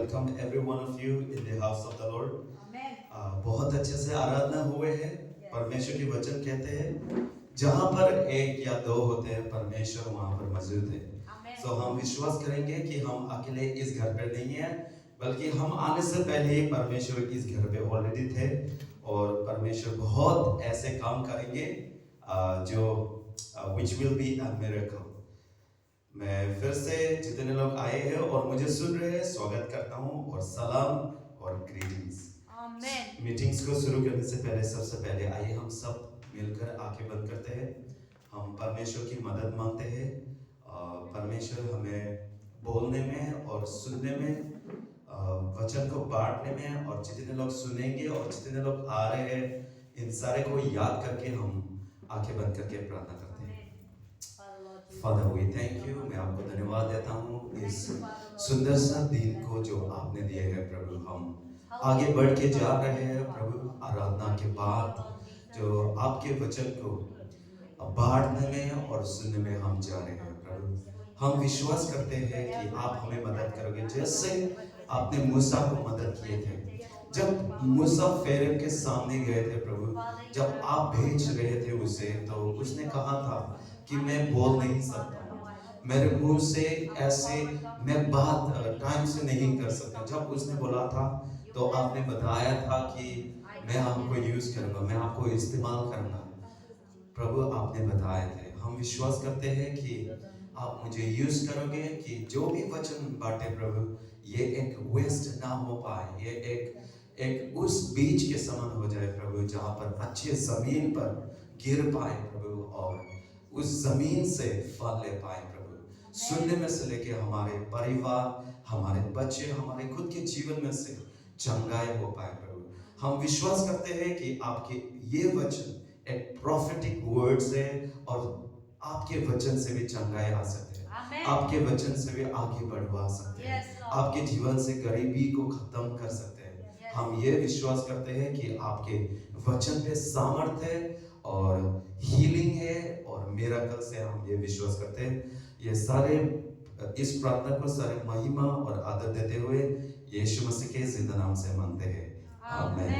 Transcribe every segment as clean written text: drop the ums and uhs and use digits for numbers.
welcome every one of you in the house of the Lord. Amen. बहुत अच्छे से आराधना हुए हैं। Yes. परमेश्वर की वचन कहते हैं जहाँ पर एक या दो होते हैं परमेश्वर वहाँ पर मौजूद है। Amen. सो हम विश्वास करेंगे कि हम अकेले इस घर पे नहीं हैं, बल्कि हम आने से पहले ही परमेश्वर इस घर पे ऑलरेडी थे और परमेश्वर बहुत ऐसे काम करेंगे जो which will be a miracle. मैं फिर से जितने लोग आए हैं और मुझे सुन रहे हैं स्वागत करता हूं और सलाम और ग्रीटिंग्स। Amen. मीटिंग्स को शुरू करने से पहले सबसे पहले आइए हम सब मिलकर आंखें बंद करते हैं। हम परमेश्वर की मदद मांगते हैं। परमेश्वर हमें बोलने में और सुनने में, वचन को बांटने में, और जितने लोग सुनेंगे और जितने लोग आ रहे हैं इन सारे को याद करके हम आंखें बंद करके प्रार्थना करते हैं। फादर वी थैंक यू, मैं आपको धन्यवाद देता हूँ इस सुंदर सा दिन को जो आपने दिए है प्रभु। हम आगे बढ़ के जा रहे हैं प्रभु, आराधना के बाद जो आपके वचन को बांटने में और सुनने में हम जा रहे हैं प्रभु। हम विश्वास करते हैं कि आप हमें मदद करोगे, जैसे आपने मूसा को मदद किए थे। जब मूसा फेरौन के सामने गए थे प्रभु, जब आप भेज रहे थे उसे, तो उसने कहा था कि मैं बोल नहीं सकता, मेरे मुंह से ऐसे मैं बात टाइम से नहीं कर सकता। जब उसने बोला था तो आपने बताया था कि मैं आपको यूज करूंगा, मैं आपको इस्तेमाल करूंगा। प्रभु आपने बताए थे, हम विश्वास करते हैं कि आप मुझे यूज करोगे, कि जो भी वचन बांटे प्रभु ये एक वेस्ट ना हो पाए, ये एक उस बीज के समान हो जाए प्रभु, जहाँ पर अच्छे जमीन पर गिर पाए प्रभु और उस जमीन से फल ले पाए प्रभु। सुनने में से लेके हमारे परिवार, हमारे बच्चे, हमारे खुद के जीवन में से चंगाई हो पाए प्रभु। हम विश्वास करते हैं कि आपके ये वचन एक प्रोफेटिक वर्ड्स है और आपके वचन से भी चंगाई आ सकते हैं, आपके वचन से भी आगे बढ़वा सकते हैं, आपके जीवन से गरीबी को खत्म कर सकते हैं। हम ये विश्वास करते हैं कि आपके वचन पे सामर्थ्य है और हीलिंग है और मिरेकल से हम ये विश्वास करते हैं। ये सारे इस प्रार्थना को सारे महिमा और आदर देते हुए यीशु मसीह के जिंदा नाम से मांगते हैं, आमीन।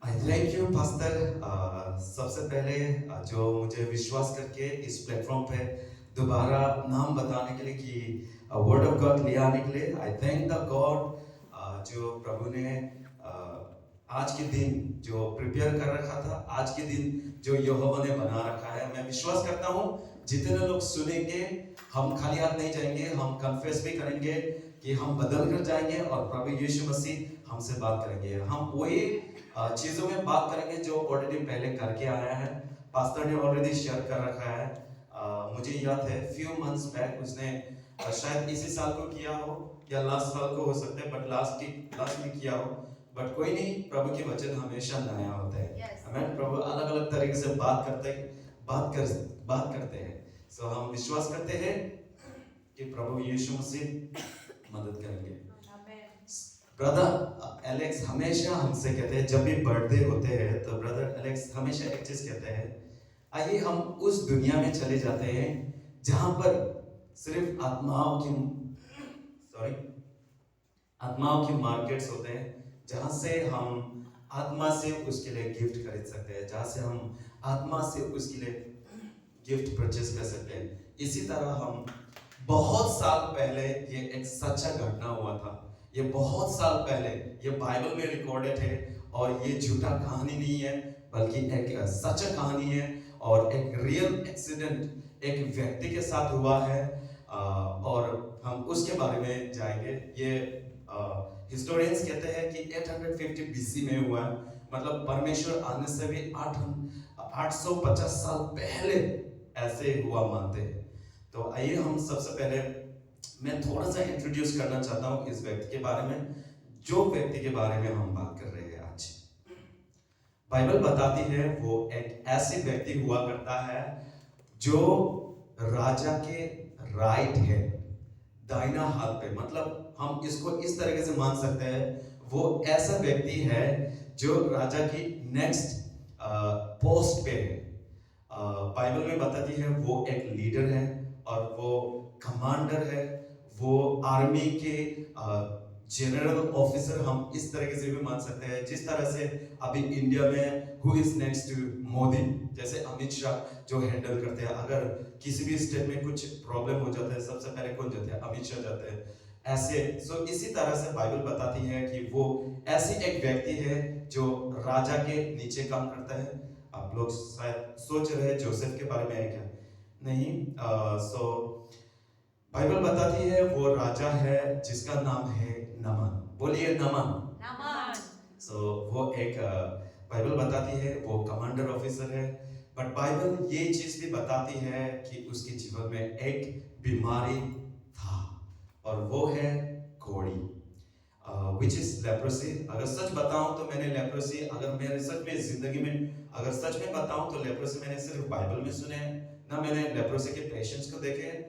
आई थैंक यू पास्टर। सबसे पहले जो मुझे विश्वास करके इस प्लेटफॉर्म पे दोबारा नाम बताने के लिए कि वर्ड ऑफ गॉड ले आने के लिए, आई थैंक द गॉड जो प्रभु ने आज के दिन जो प्रिपेयर कर रखा था, आज के दिन जो यहोवा ने बना रखा है। मैं विश्वास करता हूँ जितने लोग सुनेंगे हम खाली हाथ नहीं जाएंगे, हम कन्फेस भी करेंगे कि हम बदल कर जाएंगे और प्रभु यीशु मसीह हमसे बात करेंगे। हम वही चीजों में बात करेंगे जो ऑलरेडी पहले करके आया है, पास्टर ने ऑलरेडी शेयर कर रखा है। मुझे याद है फ्यू मंथ्स बैक उसने शायद इसी साल को किया हो या लास्ट साल को हो सकता है, बट लास्ट में किया हो। बट कोई नहीं, प्रभु के वचन हमेशा नया होता है। हमें प्रभु अलग अलग तरीके से बात करते हैं। सो हम विश्वास करते हैं कि प्रभु यीशु मसीह मदद करेंगे। ब्रदर एलेक्स हमेशा हमसे कहते हैं, जब भी बर्थडे होते हैं तो ब्रदर एलेक्स हमेशा एक चीज कहते हैं, आइए हम उस दुनिया में चले जाते हैं जहां पर सिर्फ आत्माओं के मार्केट्स होते हैं, जहां से हम आत्मा से उसके लिए गिफ्ट खरीद सकते हैं, जहां से हम आत्मा से उसके लिए गिफ्ट परचेस कर सकते हैं। इसी तरह हम बहुत साल पहले, ये एक सच्चा घटना हुआ था, ये बहुत साल पहले, ये बाइबल में रिकॉर्डेड है और ये झूठा कहानी नहीं है बल्कि एक सच्चा कहानी है और एक रियल एक्सीडेंट एक व्यक्ति के साथ हुआ है और हम उसके बारे में जाएंगे। ये हिस्टोरियंस कहते हैं कि 850 बीसी में हुआ है, मतलब परमेश्वर आने से भी 850 साल पहले ऐसे हुआ मानते हैं। तो आइए हम सबसे पहले मैं थोड़ा सा इंट्रोड्यूस करना चाहता हूं इस व्यक्ति के बारे में, जो व्यक्ति के बारे में हम बात कर रहे हैं आज। बाइबल बताती है वो एक ऐसे व्यक्ति हुआ करता है जो राजा के राइट है, दाहिना हाथ पे, मतलब हम इसको इस तरीके से मान सकते हैं वो ऐसा व्यक्ति है जो राजा की नेक्स्ट पोस्ट पे है। बाइबल में बताती है वो एक लीडर है और वो कमांडर है, वो आर्मी के जनरल ऑफिसर हम इस तरीके से भी मान सकते हैं, जिस तरह से अभी इंडिया में who is next to Modi, जैसे अमित शाह जो हैंडल करते हैं, अगर किसी भी स्टेट में कुछ प्रॉब्लम हो जाता है सबसे पहले कौन जाते हैं? अमित शाह जाते हैं। ऐसे इसी तरह से बाइबल बताती है कि वो ऐसी एक व्यक्ति है जो राजा के नीचे काम करता है। आप लोग शायद सोच रहे हैं जोसेफ के बारे में है क्या? नहीं। सो बाइबल बताती है वो राजा है जिसका नाम है नमन। बोलिए नमन। नमन। वो एक बाइबल बताती है वो कमांडर ऑफिसर है। बट बाइबल ये चीज भी बताती है कि उसके जीवन में एक बीमारी था और वो है कोढ़ी, विच इज लेप्रोसी। अगर सच बताऊं तो मैंने लेप्रोसी, अगर मेरे सच में जिंदगी में अगर सच में बताऊं तो लेप्रोसी मैंने सिर्फ बाइबल में सुने हैं, ना मैंने लेप्रोसी के पेशेंट्स को देखे हैं।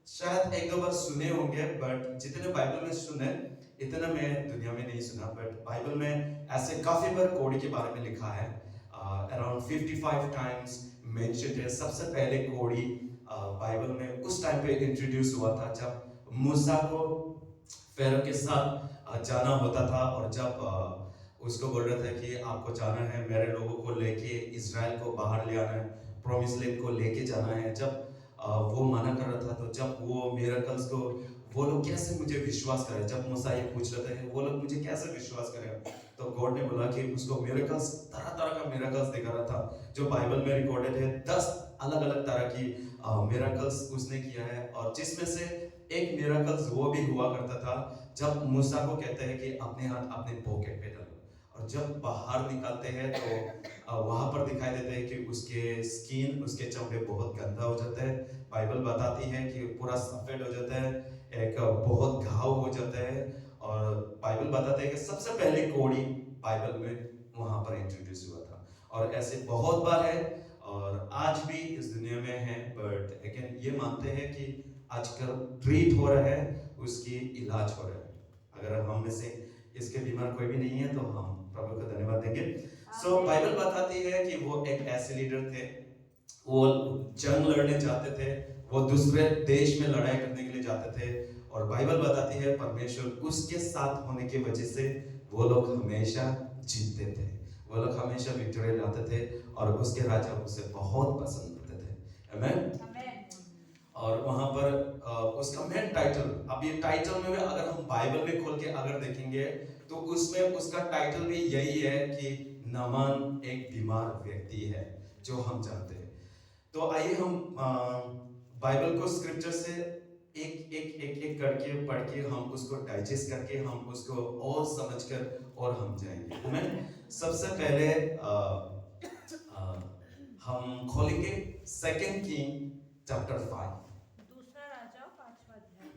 शायद एक दो बार सुने होंगे, बट जितने बाइबल में सुने इतना मैं दुनिया में नहीं सुना। बट बाइबल में ऐसे काफी बार कोढ़ी के बारे में लिखा है, अराउंड 55 टाइम्स मेंशन्ड है। सबसे पहले कोढ़ी बाइबल में उस टाइम पे इंट्रोड्यूस हुआ था जब मूसा को फेरो के साथ जाना होता था, और जब उसको बोल रहा था कि आपको जाना है मेरे लोगों को लेके इज़राइल को बाहर ले आना है, प्रॉमिस लैंड को लेके जाना है। जब वो मना कर रहा था, तो जब वो मिरेकल्स को वो लोग कैसे मुझे विश्वास करें, जब मूसा ये पूछ रहे थे वो लोग मुझे कैसे विश्वास करें, तो गॉड ने बोला कि उसको मिरेकल्स, तरह तरह का मिरेकल्स दिखा रहा था जो बाइबल में रिकॉर्डेड है। 10 अलग अलग तरह की मिरेकल्स उसने किया है, और जिसमें से एक मिरेकल्स वो भी हुआ करता था जब मूसा को कहते हैं कि अपने हाथ अपने पॉकेट पे डालो, और जब बाहर निकालते हैं तो वहां पर दिखाई देते हैं कि उसके स्किन, उसके चमड़े बहुत गंदा हो जाता है। बाइबल बताती है कि पूरा सफेद हो जाता है, एक बहुत घाव हो जाता है। और बाइबल बताते हैं कि सबसे पहले कोढ़ी बाइबल में वहां पर इंट्रोड्यूस हुआ था, और ऐसे बहुत बार है और आज भी इस दुनिया में है। बट अगेन ये मानते हैं कि आजकल ट्रीट हो रहा है, उसकी इलाज हो रहा है। अगर हम में से इसके बीमार कोई भी नहीं है तो हम प्रभु को धन्यवाद देंगे। बाइबल बताती है कि वो एक ऐसे लीडर थे, वो जंग लड़ने जाते थे, वो दूसरे देश में लड़ाई करने के लिए जाते थे, और बाइबल बताती है परमेश्वर उसके साथ होने की वजह से वो लोग हमेशा जीतते थे, वो लोग हमेशा विक्ट्री लाते थे, और उसके राजा उसे बहुत पसंद करते थे। आमेन। और वहां पर उसका मेन टाइटल, अब ये टाइटल में भी अगर हम बाइबल में खोल के अगर देखेंगे तो उसमें उसका टाइटल भी यही है कि नामान एक बीमार व्यक्ति है, जो हम जानते हैं। तो आइए हम बाइबल को स्क्रिप्चर से एक एक एक एक करके पढ़ के हम उसको डाइजेस्ट करके हम उसको और समझकर और हम जाएंगे। आमीन। सबसे पहले हम खोलेंगे सेकंड किंग चैप्टर 5। दूसरा राजा 5वां अध्याय।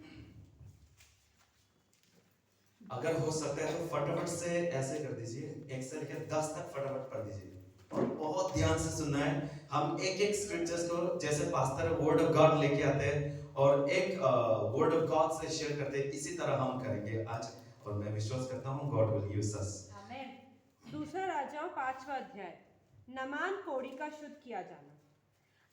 अगर हो सकता है तो फटाफट से ऐसे कर दीजिए, 1 से लेकर 10 तक फटाफट पढ़ दीजिए, और बहुत ध्यान से सुनना है। हम एक एक स्क्रिप्चर्स को जैसे पास्टर वर्ड ऑफ गॉड लेके आते हैं और एक वर्ड ऑफ गॉड से शेयर करते हैं, इसी तरह हम करेंगे आज, और मैं विश्वास करता हूँ गॉड विल यूज अस। आमेन। दूसरा राजा 5वां अध्याय। नामान कोढ़ी का शुद्ध किया जाना।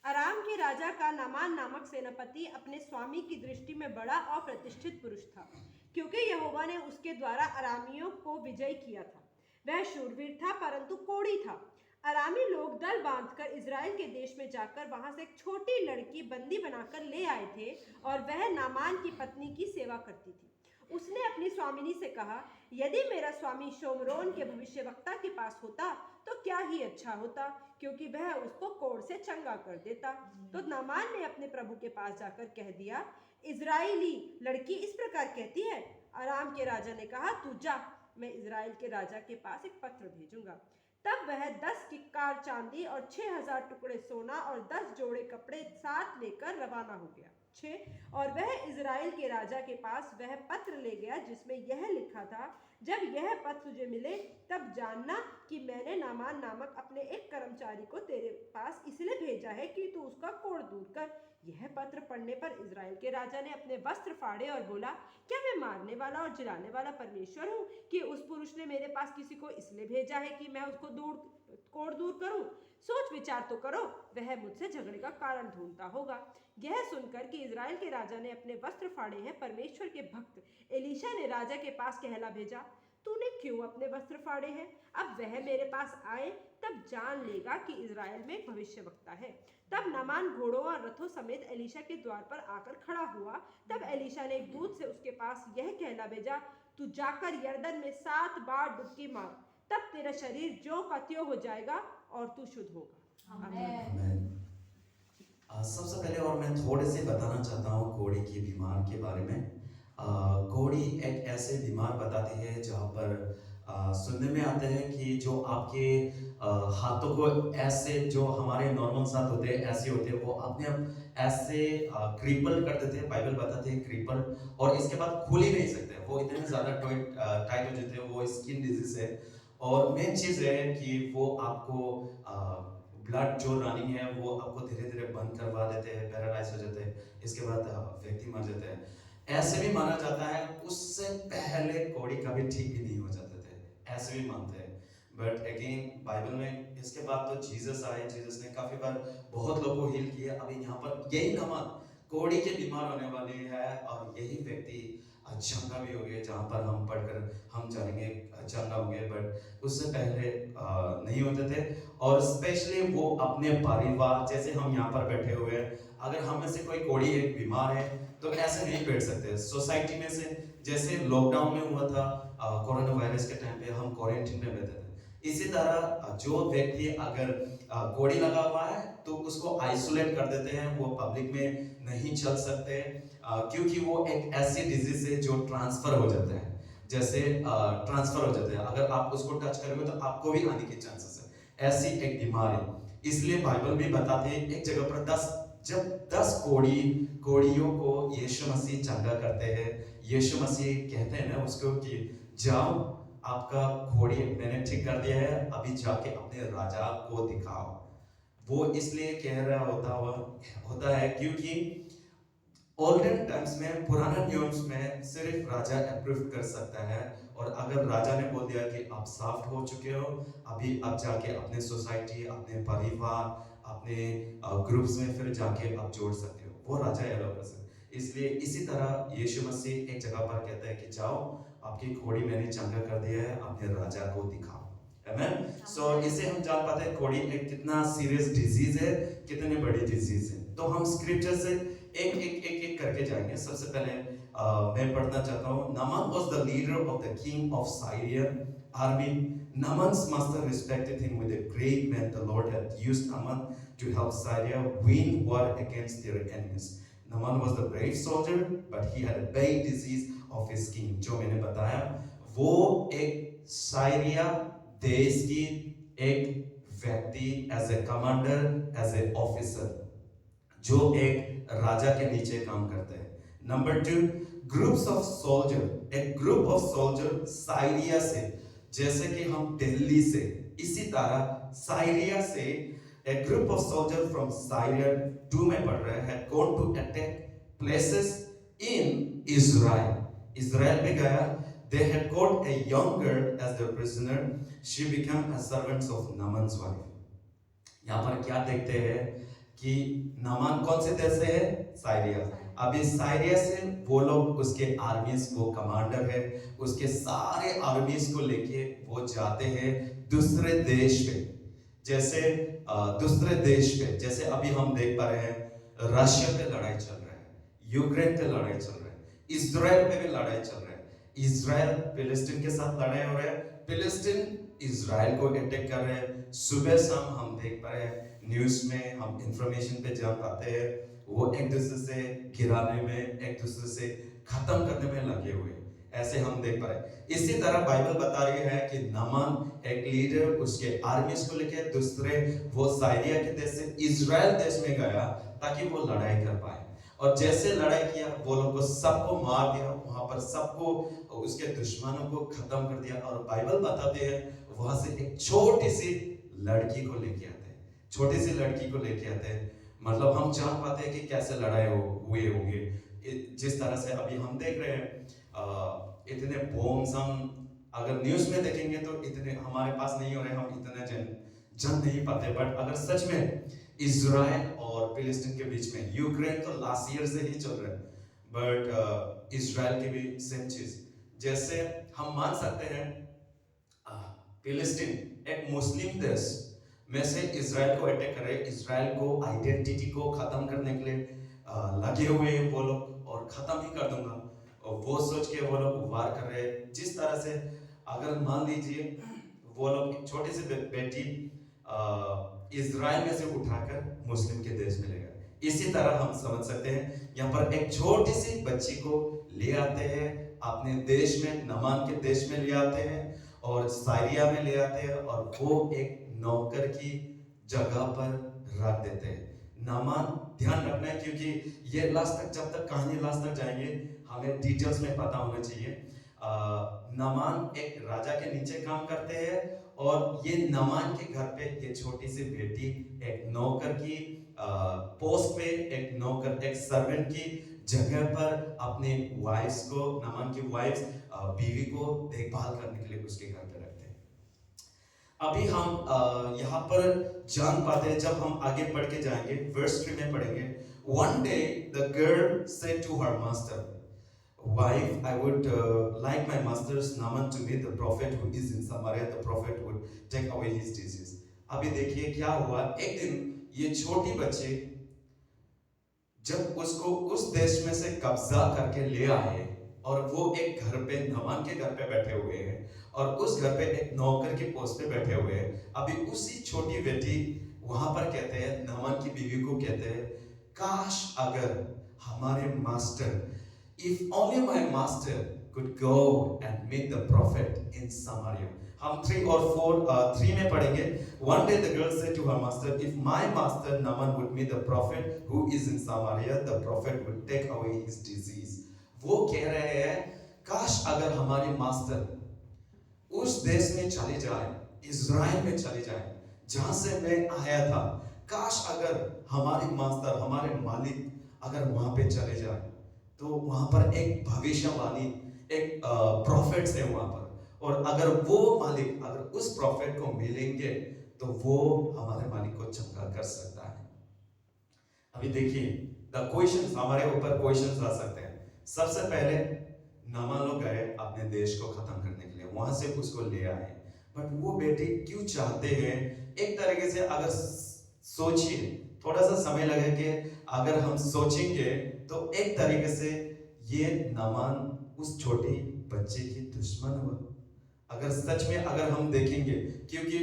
अराम के राजा का नामान नामक सेनापति अपने स्वामी की दृष्टि में बड़ा और प्रतिष्ठित पुरुष था, क्योंकि यहोवा ने उसके द्वारा अरामियों को विजय किया था। वह शूरवीर था परंतु कोढ़ी था। अरामी लोग दल बांधकर इज़राइल के देश में जाकर वहां से एक छोटी लड़की बंदी बनाकर ले आए थे, और वह नामान की पत्नी की सेवा करती थी। उसने अपनी स्वामिनी से कहा, यदि मेरा स्वामी शोमरोन के भविष्यवक्ता के पास होता तो क्या ही अच्छा होता, क्योंकि वह उसको कोढ़ से चंगा कर देता। तो नामान ने अपने प्रभु के पास जाकर कह दिया, इज़राइली लड़की इस प्रकार कहती है। अराम के राजा ने कहा, तू जा, मैं इज़राइल के राजा के पास एक पत्र भेजूंगा। तब वह 10 किक्कार चांदी और 6000 टुकड़े सोना और 10 जोड़े कपड़े साथ लेकर रवाना हो गया। 6 और वह इज़राइल के राजा के पास वह पत्र ले गया जिसमें यह लिखा था, जब यह पत्र तुझे मिले तब जानना कि मैंने नामान नामक अपने एक कर्मचारी को तेरे पास इसलिए भेजा है कि तू उसका कोढ़ दूर कर। यह पत्र पढ़ने पर इज़राइल के राजा ने अपने वस्त्र फाड़े और बोला, क्या मैं मारने वाला और जिलाने वाला परमेश्वर हूँ कि उस पुरुष ने मेरे पास किसी को इसलिए भेजा है कि मैं उसको कोढ़ दूर करूं? सोच विचार तो करो, वह मुझसे झगड़े का कारण ढूंढता होगा। यह सुनकर कि इज़राइल के राजा ने अपने वस्त्र फाड़े हैं, परमेश्वर के भक्त एलीशा ने राजा के पास कहला भेजा, तूने क्यों अपने वस्त्र फाड़े हैं? अब वह मेरे पास आए तब जान लेगा कि इज़राइल में भविष्यवक्ता है। तब नामान घोड़ों और रथों समेत एलीशा के द्वार पर आकर खड़ा हुआ। तब एलीशा ने एक दूत से उसके पास यह कहला भेजा, तू जाकर यरदन में 7 बार डुबकी मार, तब तेरा शरीर जो का त्यों हो जाएगा और तू शुद्ध होगा। आमीन। सबसे पहले और मैं थोड़े से बताना चाहता हूँ कोढ़ी की बीमार के बारे में। कोढ़ी एक ऐसे बीमार बताती है जहाँ पर सुनने में आते हैं कि जो आपके हाथों को ऐसे जो हमारे नॉर्मल साथ होते हैं ऐसे होते हैं, वो अपने आप ऐसे क्रिपल कर देते हैं। बाइबल बताते हैं क्रिपल, और इसके बाद खुल ही नहीं सकते, वो इतने ज़्यादा टाइट हो जाते हैं। वो स्किन डिजीज है, और मेन चीज़ है कि वो आपको ब्लड जो रनिंग है वो आपको धीरे धीरे बंद करवा देते हैं, पैरालाइज हो जाते हैं, इसके बाद व्यक्ति मर जाते हैं। ऐसे भी माना जाता है उससे पहले कोढ़ी कभी ठीक भी नहीं हो जाते थे, ऐसे भी मानते हैं। बट अगेन बाइबल में इसके बाद तो जीसस आए, जीसस ने काफी बार बहुत लोगों को हील किया। अभी यहाँ पर यही नामान कोढ़ी के बीमार होने वाली है, और यही व्यक्ति चंगा भी हो गए, जहाँ पर हम पढ़कर हम जानेंगे चंगा हो गए, बट उससे पहले नहीं होते थे। और स्पेशली वो अपने परिवार, जैसे हम यहाँ पर बैठे हुए हैं, अगर हम में से कोई कोढ़ी एक बीमार है तो ऐसे नहीं बैठ सकते सोसाइटी में से। जैसे लॉकडाउन में हुआ था कोरोना वायरस के टाइम पे, हम क्वारंटीन में बैठे थे, इसी तरह जो व्यक्ति अगर कोढ़ी लगा हुआ है तो उसको आइसोलेट कर देते हैं, वो पब्लिक में नहीं चल सकते, क्योंकि वो एक ऐसी डिजीज है जो ट्रांसफर हो जाते हैं। जैसे ट्रांसफर हो जाते हैं, अगर आप उसको टच करोगे तो आपको भी आने के चांसेस है, ऐसी एक बीमारी। इसलिए बाइबल भी बताते हैं एक जगह पर जब 10 कोढ़ियों को यीशु मसीह चंगा करते हैं, यीशु मसीह कहते हैं ना उसको कि जाओ, आपका कोढ़ी मैंने ठीक कर दिया है, अभी जाके अपने राजा को दिखाओ। वो इसलिए कह रहा होता है क्योंकि ओल्डन टाइम्स में, पुराने नियम्स में सिर्फ राजा अप्रूव कर सकता है, और अगर राजा ने बोल दिया कि आप साफ हो चुके हो, अभी आप जाके अपने सोसाइटी, अपने परिवार, अपने ग्रुप्स में फिर जाके आप जोड़ सकते हो, वो राजा अलाउ कर सकते। इसलिए इसी तरह यीशु मसीह एक जगह पर कहता है कि जाओ, आपकी कोढ़ी मैंने चंगा कर दिया है, अपने राजा को दिखाओ। आमेन। सो इससे हम जान पाते हैं कोढ़ी एक कितना सीरियस डिजीज है, कितनी बड़ी डिजीज है। तो हम स्क्रिप्चर से एक करके जाएंगे। सबसे पहले मैं पढ़ना चाहता हूँ। Naaman was the leader of the king of Syrian army. Naaman's master respected him with a great man. The Lord had used Naaman to help Syria win war against their enemies. Naaman was the brave soldier, but he had a bad disease of his skin. जो मैंने बताया, वो एक Syria देश की एक व्यक्ति, as a commander, as a officer, जो एक राजा के नीचे काम करते हैं। Number 2, groups of soldier. एक ग्रुप ऑफ सोल्जर साइरिया से, जैसे कि हम दिल्ली से, इसी तरह साइरिया से a group of soldiers from Syria, 2 में पढ़ रहे हैं, had gone to attack places in Israel. Israel में गया। They had caught a young girl as their prisoner. She became a servant of Naaman's wife. यहाँ पर क्या देखते हैं कि नामान कौन से देश से है? साइरिया। अभी साइरिया से वो लोग, उसके आर्मीज, वो कमांडर है, उसके सारे आर्मीज को लेके वो जाते हैं दूसरे देश पे। जैसे दूसरे देश पे, जैसे अभी हम देख पा रहे हैं रशिया पे लड़ाई चल रहा है, यूक्रेन पे लड़ाई चल रहा है, इजराइल पे भी लड़ाई चल रहा है। इजराइल फिलिस्तीन के साथ लड़ाई हो रहा है, फिलिस्तीन इजराइल को अटैक कर रहे हैं। सुबह शाम हम देख पा रहे हैं न्यूज में, हम इंफॉर्मेशन पे जान पाते हैं, वो एक दूसरे से गिराने में, एक दूसरे से खत्म करने में लगे हुए, ऐसे हम देख पा रहे हैं। इसी तरह बाइबल बता रही है कि नामान एक लीडर उसके आर्मीज को लेकर दूसरे, वो साइरिया के देश से इजराइल देश में गया ताकि वो लड़ाई कर पाए। और जैसे लड़ाई किया वो लोग को सबको मार दिया, वहां पर सबको उसके दुश्मनों को खत्म कर दिया। और बाइबल बताते हैं वहां से एक छोटी सी लड़की को लेके आते हैं, छोटी सी लड़की को लेके आते हैं। मतलब हम जान पाते हैं कि कैसे लड़ाई हुए होंगे। जिस तरह से अभी हम देख रहे हैं इतने बॉम्ब्स हम अगर न्यूज में देखेंगे तो इतने हमारे पास नहीं हो रहे, हम इतने जन नहीं पाते। बट अगर सच में इजराइल और फिलिस्तीन के बीच में, यूक्रेन तो लास्ट ईयर से ही चल रहा है, बट इजराइल की भी सेम चीज। जैसे हम मान सकते हैं फिलिस्तीन एक मुस्लिम देश में से इजराइल को अटैक कर रहे हैं, इजराइल को आइडेंटिटी को खत्म करने के लिए लगे हुए हैं वो लोग, और खत्म ही कर दूंगा, और वो सोच के वो लोग वार कर रहे हैं। जिस तरह से अगर मान लीजिए वो लोग एक छोटी सी बेटी इजराइल में से उठाकर मुस्लिम के देश में ले गए, इसी तरह हम समझ सकते हैं यहाँ पर एक छोटी सी बच्ची को ले आते हैं अपने देश में, नमान के देश में ले आते हैं और साइरिया में ले आते हैं, और वो एक नौकर की जगह पर रख देते हैं। नामान, ध्यान रखना है क्योंकि ये लास्ट तक, जब तक कहानी लास्ट तक जाएंगे हमें डिटेल्स में पता होना चाहिए। नामान एक राजा के नीचे काम करते हैं, और ये नामान के घर पे ये छोटी सी बेटी एक नौकर की पोस्ट पे, एक नौकर, एक सर्वेंट की जगह पर अपने वाइफ्स को, नामान की वाइफ्स, बीवी को देखभाल करने के लिए उसके घर पे रखते हैं। अभी हम यहाँ पर जान पाते हैं, जब हम आगे पढ़ के जाएंगे वर्स 3 में पढ़ेंगे, one day the girl said to her master, wife, I would like my master's Naaman to meet the prophet who is in Samaria, the prophet would take away his disease. अभी देखिए क्या हुआ, एक दिन ये छोटी बच्ची जब उसको उस देश में से कब्जा करके ले आए, और वो एक घर पे, नामान के घर पे बैठे हुए हैं, और उस घर पे एक नौकर की पोस्ट पे बैठे हुए हैं। अभी उसी छोटी बेटी वहां पर कहते हैं, नामान की बीवी को कहते हैं, काश अगर हमारे master, if only my master could go and meet the prophet in Samaria. हम 3 और 3 में पढ़ेंगे, one day the girl said to her master, if my master Naaman would meet the prophet who is in Samaria, the prophet would take away his disease. वो कह रहे हैं काश अगर हमारे मास्टर उस देश में चले जाए, इजराइल में चले जाए जहां से मैं आया था, काश अगर हमारे मास्टर, हमारे मालिक अगर वहां पे चले जाए, तो वहां पर एक भविष्यवाणी, एक प्रॉफिट्स है वहां पर, और अगर वो मालिक अगर उस प्रॉफिट को मिलेंगे तो वो हमारे मालिक को चंगा कर सकता है। अभी देखिए द क्वेश्चंस, हमारे ऊपर क्वेश्चंस आ सकते हैं। सबसे पहले नामान लोग गए अपने देश को खत्म करने के लिए, वहां से उसको ले आए, बट वो बेटे क्यों चाहते हैं? एक तरीके से अगर सोचिए, थोड़ा सा समय लगे कि अगर हम सोचेंगे तो एक तरीके से ये नामान उस छोटी बच्चे की दुश्मन हुआ। अगर सच में अगर हम देखेंगे, क्योंकि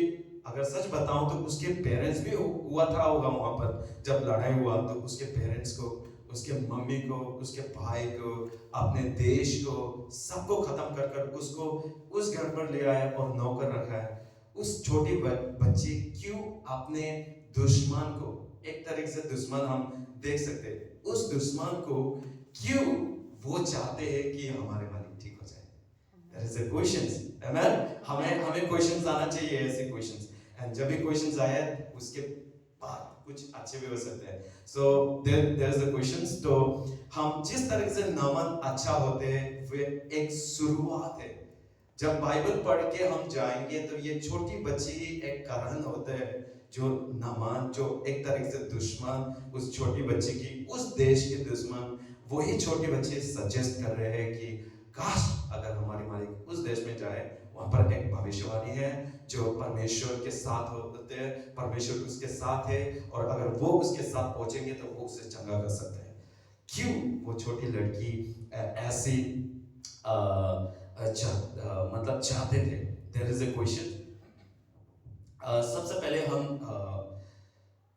अगर सच बताऊं तो उसके पेरेंट्स भी हुआ था होगा वहां पर, जब लड़ाई हुआ तो उसके पेरेंट्स को, उसके मम्मी को, उसके भाई को, अपने देश को, सबको खत्म कर कर उसको उस घर पर ले आया और नौकर रखा है। उस छोटी बच्ची क्यों अपने दुश्मन को, एक तरीके से दुश्मन हम देख सकते हैं, उस दुश्मन को क्यों वो चाहते हैं कि हमारे मालिक ठीक हो जाए? There is a questions, amen? हमें क्वेश्चंस आना चाहिए, ऐसे क्वेश्चंस, एंड जब भी क्वेश्चंस आए उसके बाद कुछ अच्छे भी हो सकते हैं। So there is a questions। तो हम जिस तरह से नामान अच्छा होते हैं, वे एक शुरुआत है। जब बाइबल पढ़ के हम जाएंगे तो ये छोटी बच्ची ही एक कारण होता है, जो नामान, जो एक तरह से दुश्मन, उस छोटी बच्ची की, उस देश के दुश्मन, वही छोटी बच्ची सजेस्ट कर रहे हैं कि काश अगर हमारे मालिक उस देश में जाए, वहां पर एक भविष्यवाणी है जो परमेश्वर के साथ होते हैं, परमेश्वर उसके साथ है, और अगर वो उसके साथ पहुंचेंगे तो वो उसे चंगा कर सकते हैं। क्यों वो छोटी लड़की ऐसी मतलब चाहते थे? There is a question। सबसे पहले हम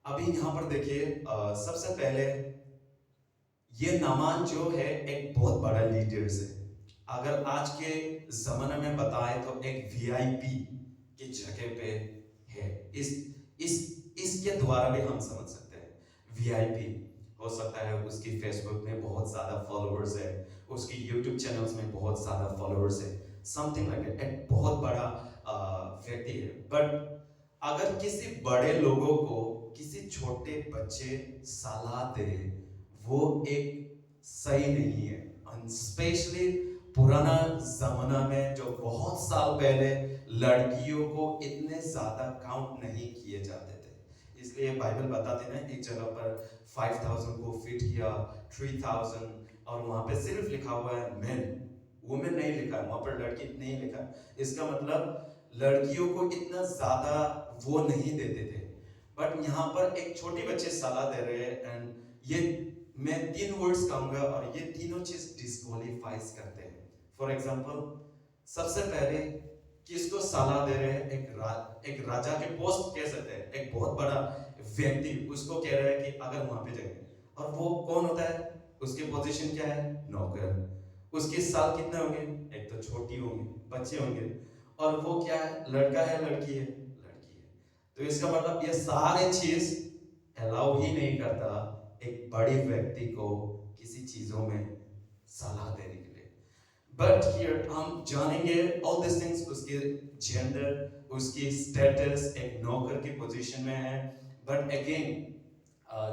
अभी यहाँ पर देखिए, सबसे पहले ये नामान जो है एक बहुत बड़ा लीडर्स है। अगर आज के जमाने में बताए तो एक वीआईपी की जगह पे है। इसके द्वारा भी हम समझ सकते हैं वीआईपी। हो सकता है उसकी फेसबुक में बहुत ज़्यादा फॉलोअर्स है, उसकी यूट्यूब चैनल्स में बहुत ज़्यादा फॉलोअर्स है, समथिंग लाइक दैट, एक बहुत बड़ा व्यक्ति है। बट अगर किसी बड़े लोगों को किसी छोटे बच्चे सलाह दे, वो एक सही नहीं है। स्पेशली पुराना जमाना में, जो बहुत साल पहले लड़कियों को इतने ज्यादा काउंट नहीं किए जाते थे, इसलिए बाइबल बताते ना एक जगह पर 5000 को फिट किया, 3000, और वहां पे सिर्फ लिखा हुआ है मेन, वुमेन नहीं लिखा है, वहां पर लड़की नहीं लिखा है। इसका मतलब लड़कियों को इतना ज्यादा वो नहीं देते थे। बट यहाँ पर एक छोटे बच्चे सलाह दे रहे हैं, एंड ये मैं 3 वर्ड्स कहूंगा और ये तीनों चीज डिस्क्वालीफाइज करते हैं। फॉर एग्जाम्पल, सबसे पहले किसको सलाह दे रहे हैं? एक राजा के पोस्ट कह सकते हैं, एक बहुत बड़ा व्यक्ति उसको कह रहे हैं कि अगर वहां पे जाए, और वो कौन होता है? उसकी पोजीशन क्या है? नौकर। उसके साल कितने होंगे? एक तो छोटी होंगी, बच्चे होंगे, और वो क्या है? लड़का है, लड़की है? लड़की है। तो इसका मतलब ये सारे चीज अलाउ ही नहीं करता एक बड़े व्यक्ति को किसी चीजों में सलाह देने के लिए। बट हियर हम जानेंगे ऑल दिस थिंग्स, उसके जेंडर, उसकी स्टेटस एक नौकर की पोजीशन में है। बट अगेन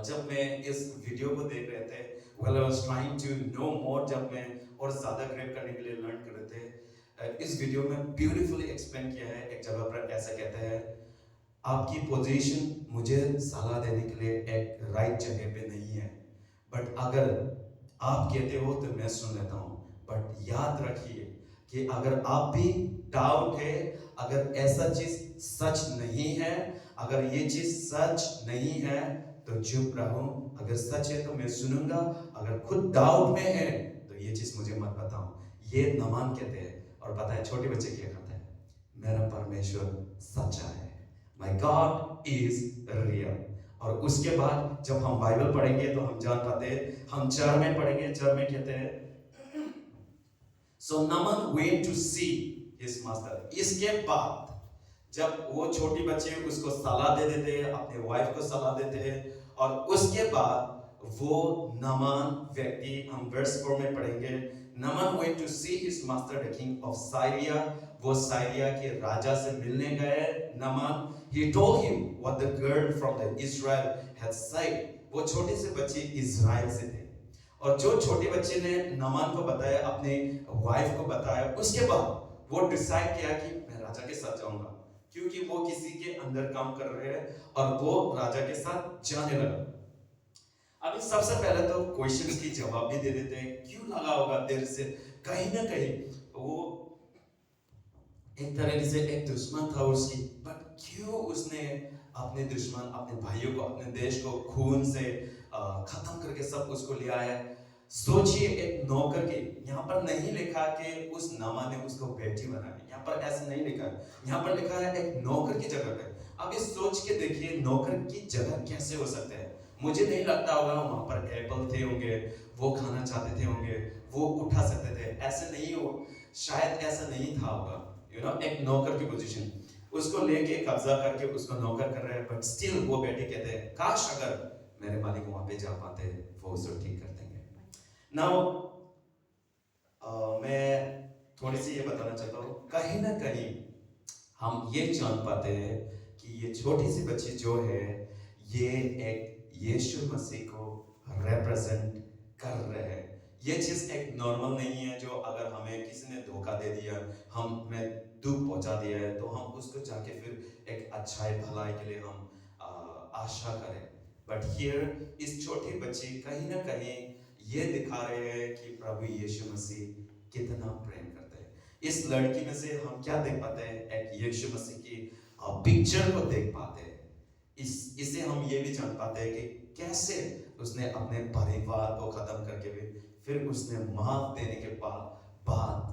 जब मैं इस वीडियो को देख रहे थे, when I was trying to know more, जब मैं और ज्यादा ग्रैब करने के लिए लर्न कर रहे थे, इस वीडियो में ब्यूटीफुली एक्सप्लेन किया है। एक जगह पर ऐसा कहते हैं, आपकी पोजीशन मुझे सलाह देने के लिए एक राइट जगह पे नहीं है, बट अगर आप कहते हो तो मैं सुन लेता हूं। बट याद रखिए कि अगर आप भी डाउट है, अगर ऐसा चीज सच नहीं है, अगर ये चीज सच नहीं है, तो चुप रहो। अगर सच है तो मैं सुनूंगा, अगर खुद डाउट में है तो ये चीज मुझे मत बताओ। ये नमान कहते हैं। और पता है छोटे बच्चे क्या कहते हैं? मेरा परमेश्वर सच्चा है, माय गॉड इज रियल। और उसके बाद जब हम बाइबल पढ़ेंगे तो हम जान पाते हैं, हम 4 में पढ़ेंगे, 4 में कहते हैं, so Naaman went to see his master. इसके बाद जब वो छोटी बच्चे उसको सलाह दे देते हैं, अपने वाइफ को सलाह देते हैं, और उसके बाद वो नमान व्यक्ति, हम वर्स 4 में पढ़ेंगे, Naaman went to see his master the king of Syria. वो साइरिया के राजा से मिलने गए नमान। he told him what the girl from the Israel had said। वो छोटे से बच्चे इज़राइल से थे, और जो छोटे बच्चे ने नमान को बताया, अपने वाइफ को बताया, उसके बाद वो डिसाइड किया कि मैं राजा के साथ जाऊंगा, क्योंकि वो किसी के अंदर काम कर रहे हैं, और वो राजा के साथ जाने लगा। अभी सबसे पहले तो क्वेश्चंस की जवाब भी दे देते हैं। क्यों लगा होगा देर से? कहीं ना कहीं वो एक तरीके से एक दुश्मन था उसकी, बट क्यों उसने अपने दुश्मन, अपने भाइयों को, अपने देश को खून से खत्म करके सब उसको ले आया? सोचिए, एक नौकर के, यहाँ पर नहीं लिखा कि उस नामा ने उसको बेटी बनाई, यहाँ पर ऐसा नहीं लिखा, यहाँ पर लिखा है एक नौकर की जगह पे। अब इस सोच के देखिए, नौकर की जगह कैसे हो सकते हैं? मुझे नहीं लगता होगा वहां पर एप्पल थे होंगे, वो खाना चाहते थे होंगे, वो उठा सकते थे, ऐसे नहीं हो, शायद ऐसा नहीं था होगा। एक नौकर की पोजीशन, उसको लेके कब्जा करके उसको नौकर कर रहे हैं, बट स्टिल वो बेटे कहते हैं, काश अगर मेरे मालिक वहां पे जा पाते, वो उसे ठीक कर देंगे। नाउ मैं थोड़ी सी ये बताना चाहता हूँ, कहीं ना कहीं हम ये जान पाते हैं कि ये छोटी सी बच्ची जो है, ये एक यीशु मसीह को रिप्रेजेंट कर रहे हैं। ये चीज एक नॉर्मल नहीं है, जो अगर हमें किसी ने धोखा दे दिया, हमें दुख पहुंचा दिया है, तो हम उसको जाके फिर एक अच्छाई भलाई के लिए हम आशा करें। बट हियर इस छोटी बच्ची कहीं ना कहीं ये दिखा रहे हैं कि प्रभु यीशु मसीह कितना प्रेम करते हैं। इस लड़की में से हम क्या देख पाते हैं? एक यीशु मसीह की पिक्चर को देख पाते हैं। इसे हम ये भी जान पाते हैं कि कैसे उसने अपने परिवार को खत्म करके भी फिर उसने माफ देने के बाद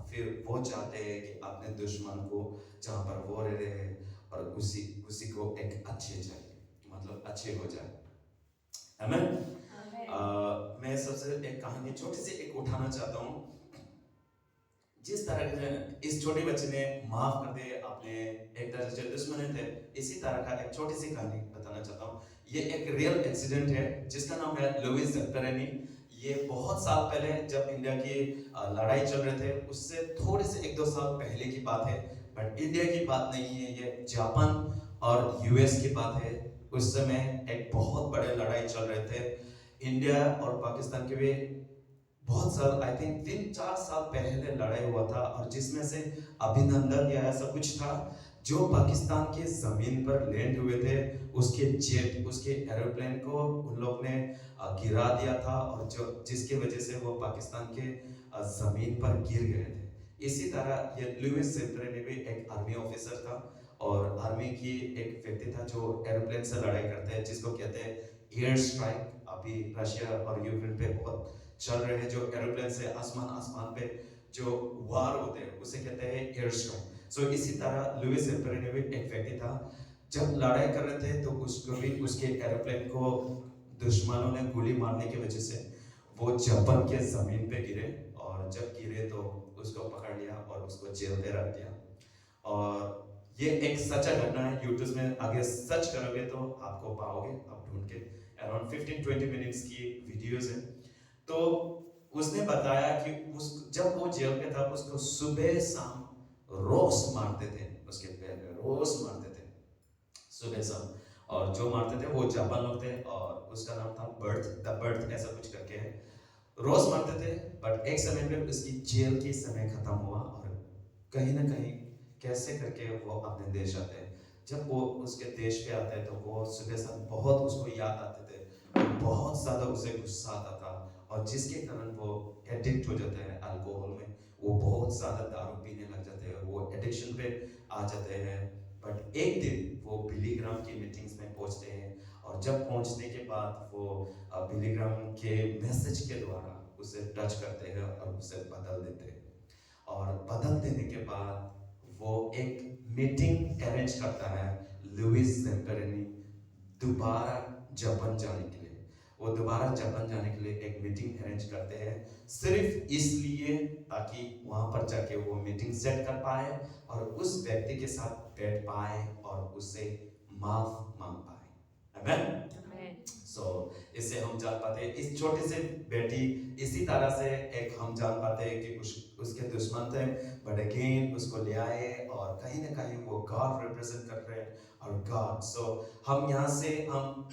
फिर वो चाहते हैं कि अपने दुश्मन को, जहां पर वो रह रहे हैं, और उसी को एक अच्छे चाहिए, मतलब अच्छे हो जाए। आमीन। मैं सबसे एक कहानी छोटी सी एक उठाना चाहता हूँ। जिस तरह से इस छोटे बच्चे ने माफ कर दिए अपने एक तरह से जो दुश्मन थे, इसी तरह का एक छोटी सी कहानी बताना चाहता हूँ। ये एक रियल इंसिडेंट है जिसका नाम है लुइस ज़ेम्पेरिनी। ये बहुत साल पहले जब इंडिया की लड़ाई चल रहे थे, उससे थोड़े से 1-2 साल पहले की बात है। बट इंडिया की बात नहीं है, ये जापान और यूएस की बात है। उस समय एक बहुत बड़े लड़ाई चल रहे थे इंडिया और पाकिस्तान के भी। बहुत साल, आई थिंक 3-4 साल पहले लड़ाई हुआ था, और जिसमें से अभिनंदन या ऐसा कुछ था जो पाकिस्तान के जमीन पर लैंड हुए थे, उसके जेट, उसके एरोप्लेन को उन लोग ने गिरा दिया था, और जो जिसकी वजह से वो पाकिस्तान के जमीन पर गिर गए थे। इसी तरह ये लुइस ज़ेम्पेरिनी भी एक आर्मी ऑफिसर था, और आर्मी की एक व्यक्ति था जो एरोप्लेन से लड़ाई करते हैं, जिसको कहते हैं एयर स्ट्राइक। अभी रशिया और यूक्रेन पे बहुत चल रहे हैं, जो एरोप्लेन से आसमान पे जो वार होते हैं उसे कहते हैं एयर स्ट्राइक। सो इसी तरह लुइस ज़ेम्पेरिनी भी एक व्यक्ति था। जब लड़ाई कर रहे थे तो उसको भी उसके एरोप्लेन को दुश्मनों ने गोली मारने की वजह से वो जापान के जमीन पे गिरे, और जब गिरे तो उसको पकड़ लिया और उसको जेल में रख दिया। और ये एक सच्चा घटना है। यूट्यूब में आगे सर्च करोगे तो आपको पाओगे, आप ढूंढ के। अराउंड 15-20 मिनट्स की वीडियोस है। तो उसने बताया कि उस जब वो जेल पे था, उसको सुबह शाम रोज मारते थे, उसके पैर में रोज मारते थे सुबह शाम। और जो मारते थे वो जापान लोग थे, और उसका नाम था बर्थ, द बर्थ ऐसा कुछ करके है। रोज मारते थे, बट एक समय पे उसकी जेल की समय खत्म हुआ, और कहीं ना कहीं कैसे करके वो अपने देश आते हैं। जब वो उसके देश पे आते हैं तो वो सुबह शाम बहुत उसको याद आते थे, बहुत ज़्यादा उसे गुस्सा आता था, और जिसके कारण वो एडिक्ट हो जाते हैं अल्कोहल में। वो बहुत ज़्यादा दारू पीने लग जाते हैं, वो एडिक्शन पे आ जाते हैं। बट एक दिन वो बिली ग्राम की मीटिंग्स में पहुंचते हैं, और जब पहुंचने के बाद वो बिली ग्राम के मैसेज के द्वारा उसे टच करते हैं और उसे बदल देते हैं। और बदल देने के बाद वो एक मीटिंग अरेंज करता है लुइस ज़ेम्पेरिनी दोबारा जापान जाने के लिए। वो दोबारा जापान जाने के लिए एक मीटिंग अरेंज करते हैं, सिर्फ इसलिए ताकि वहां पर जाके वो मीटिंग सेट कर पाए और उस व्यक्ति के साथ बैठ पाए और उससे माफ मांग पाए। आमेन। सो इससे हम जान पाते हैं इस छोटे से बेटी, इसी तरह से एक हम जान पाते हैं कि उसके दुश्मन थे, बट अगेन उसको ले आए, और कहीं ना कहीं वो गॉड रिप्रेजेंट कर रहे हैं, और गॉड। सो हम यहाँ से हम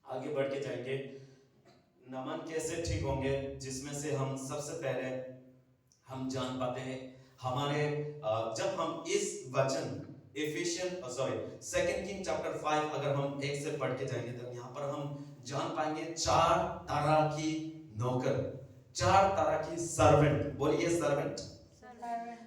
आगे बढ़ के जाएंगे। नमन कैसे ठीक होंगे, जिसमें से हम सबसे पहले हम जान पाते हैं हमारे जब हम इस वचन सेकंड किंग चैप्टर 5 अगर हम एक से पढ़ के जाएंगे तो यहाँ पर हम जान पाएंगे 4 तरह की नौकर, 4 तरह की सर्वेंट। बोलिए सर्वेंट।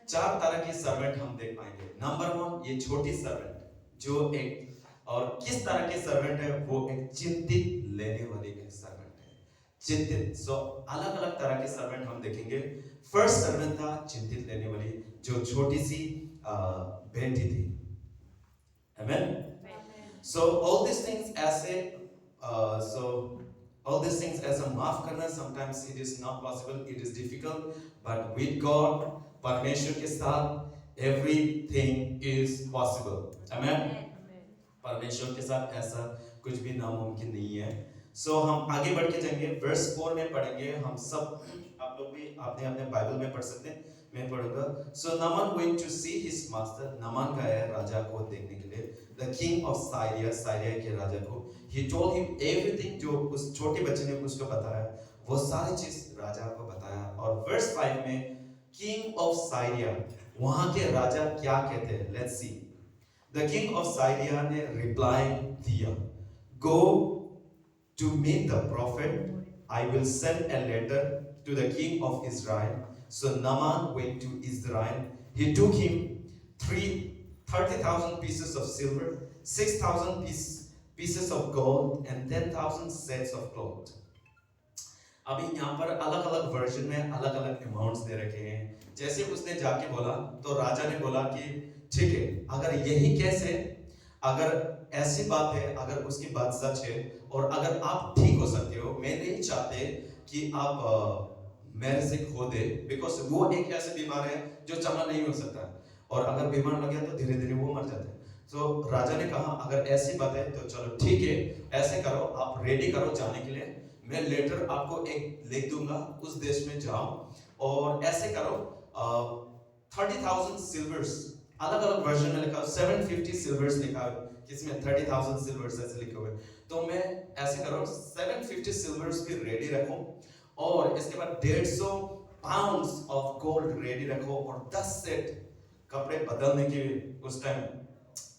4 तरह की सर्वेंट हम देख पाएंगे। नंबर 1 ये छोटी सर्वेंट जो एक, और किस तरह के सर्वेंट है वो एक चिंतित लेने वाली एक सर्वेंट है, चिंतित। सो अलग अलग तरह के सर्वेंट हम देखेंगे। फर्स्ट सर्वेंट था चिंतित लेने वाली, जो छोटी सी बेटी थी। आमेन। सो ऑल दिस थिंग्स ऐसे all these things ऐसा माफ करना, sometimes it is not possible, it is difficult, but with God, परमेश्वर के साथ everything is possible. Amen. परमेश्वर के साथ ऐसा कुछ भी नामुमकिन नहीं है। सो हम आगे बढ़ के जाएंगे, वर्स 4 में पढ़ेंगे। हम सब, आप लोग भी अपने अपने बाइबल में पढ़ सकते हैं, मैं पढ़ूंगा। So Naaman went to see his master, Naaman गया राजा को देखने के लिए, the king of Syria, Syria के राजा को। He told him everything, जो उस छोटे बच्चे ने उसको बताया, वो सारी चीज राजा को बताया। और वर्स 5 में king of Syria, वहां के राजा क्या कहते हैं, let's see. The king of Syria ने reply दिया, go to meet the prophet, I will send a letter to the king of Israel. So Naaman went to Israel. He took him 30,000 pieces of silver, 6,000 pieces of gold, and 10,000 sets of cloth. अभी यहाँ पर अलग अलग version में अलग अलग amounts दे रखे हैं। जैसे उसने जाके बोला तो राजा ने बोला कि ठीक है, अगर यही कैसे, अगर ऐसी बात है, अगर उसकी बात सच है और अगर आप ठीक हो सकते हो, मैं नहीं चाहते कि आप मेरे से खो दे, बिकॉज वो एक ऐसे बीमार है जो चंगा नहीं हो सकता, और अगर बीमार लग गया तो धीरे धीरे वो मर जाते हैं। तो राजा ने कहा अगर ऐसी बात है तो चलो ठीक है, ऐसे करो, आप रेडी करो जाने के लिए, मैं लेटर आपको एक लिख दूंगा, उस देश में जाओ और ऐसे करो। 30,000 सिल्वर्स, अलग अलग वर्जन में लिखा, 750 सिल्वर्स लिखा है, किसमें 30,000 सिल्वर्स ऐसे लिखे हुए। तो मैं ऐसे करो 750 सिल्वर्स भी रेडी रखो, और इसके बाद 150 पाउंड्स ऑफ गोल्ड रेडी रखो, और 10 सेट कपड़े बदलने के उस टाइम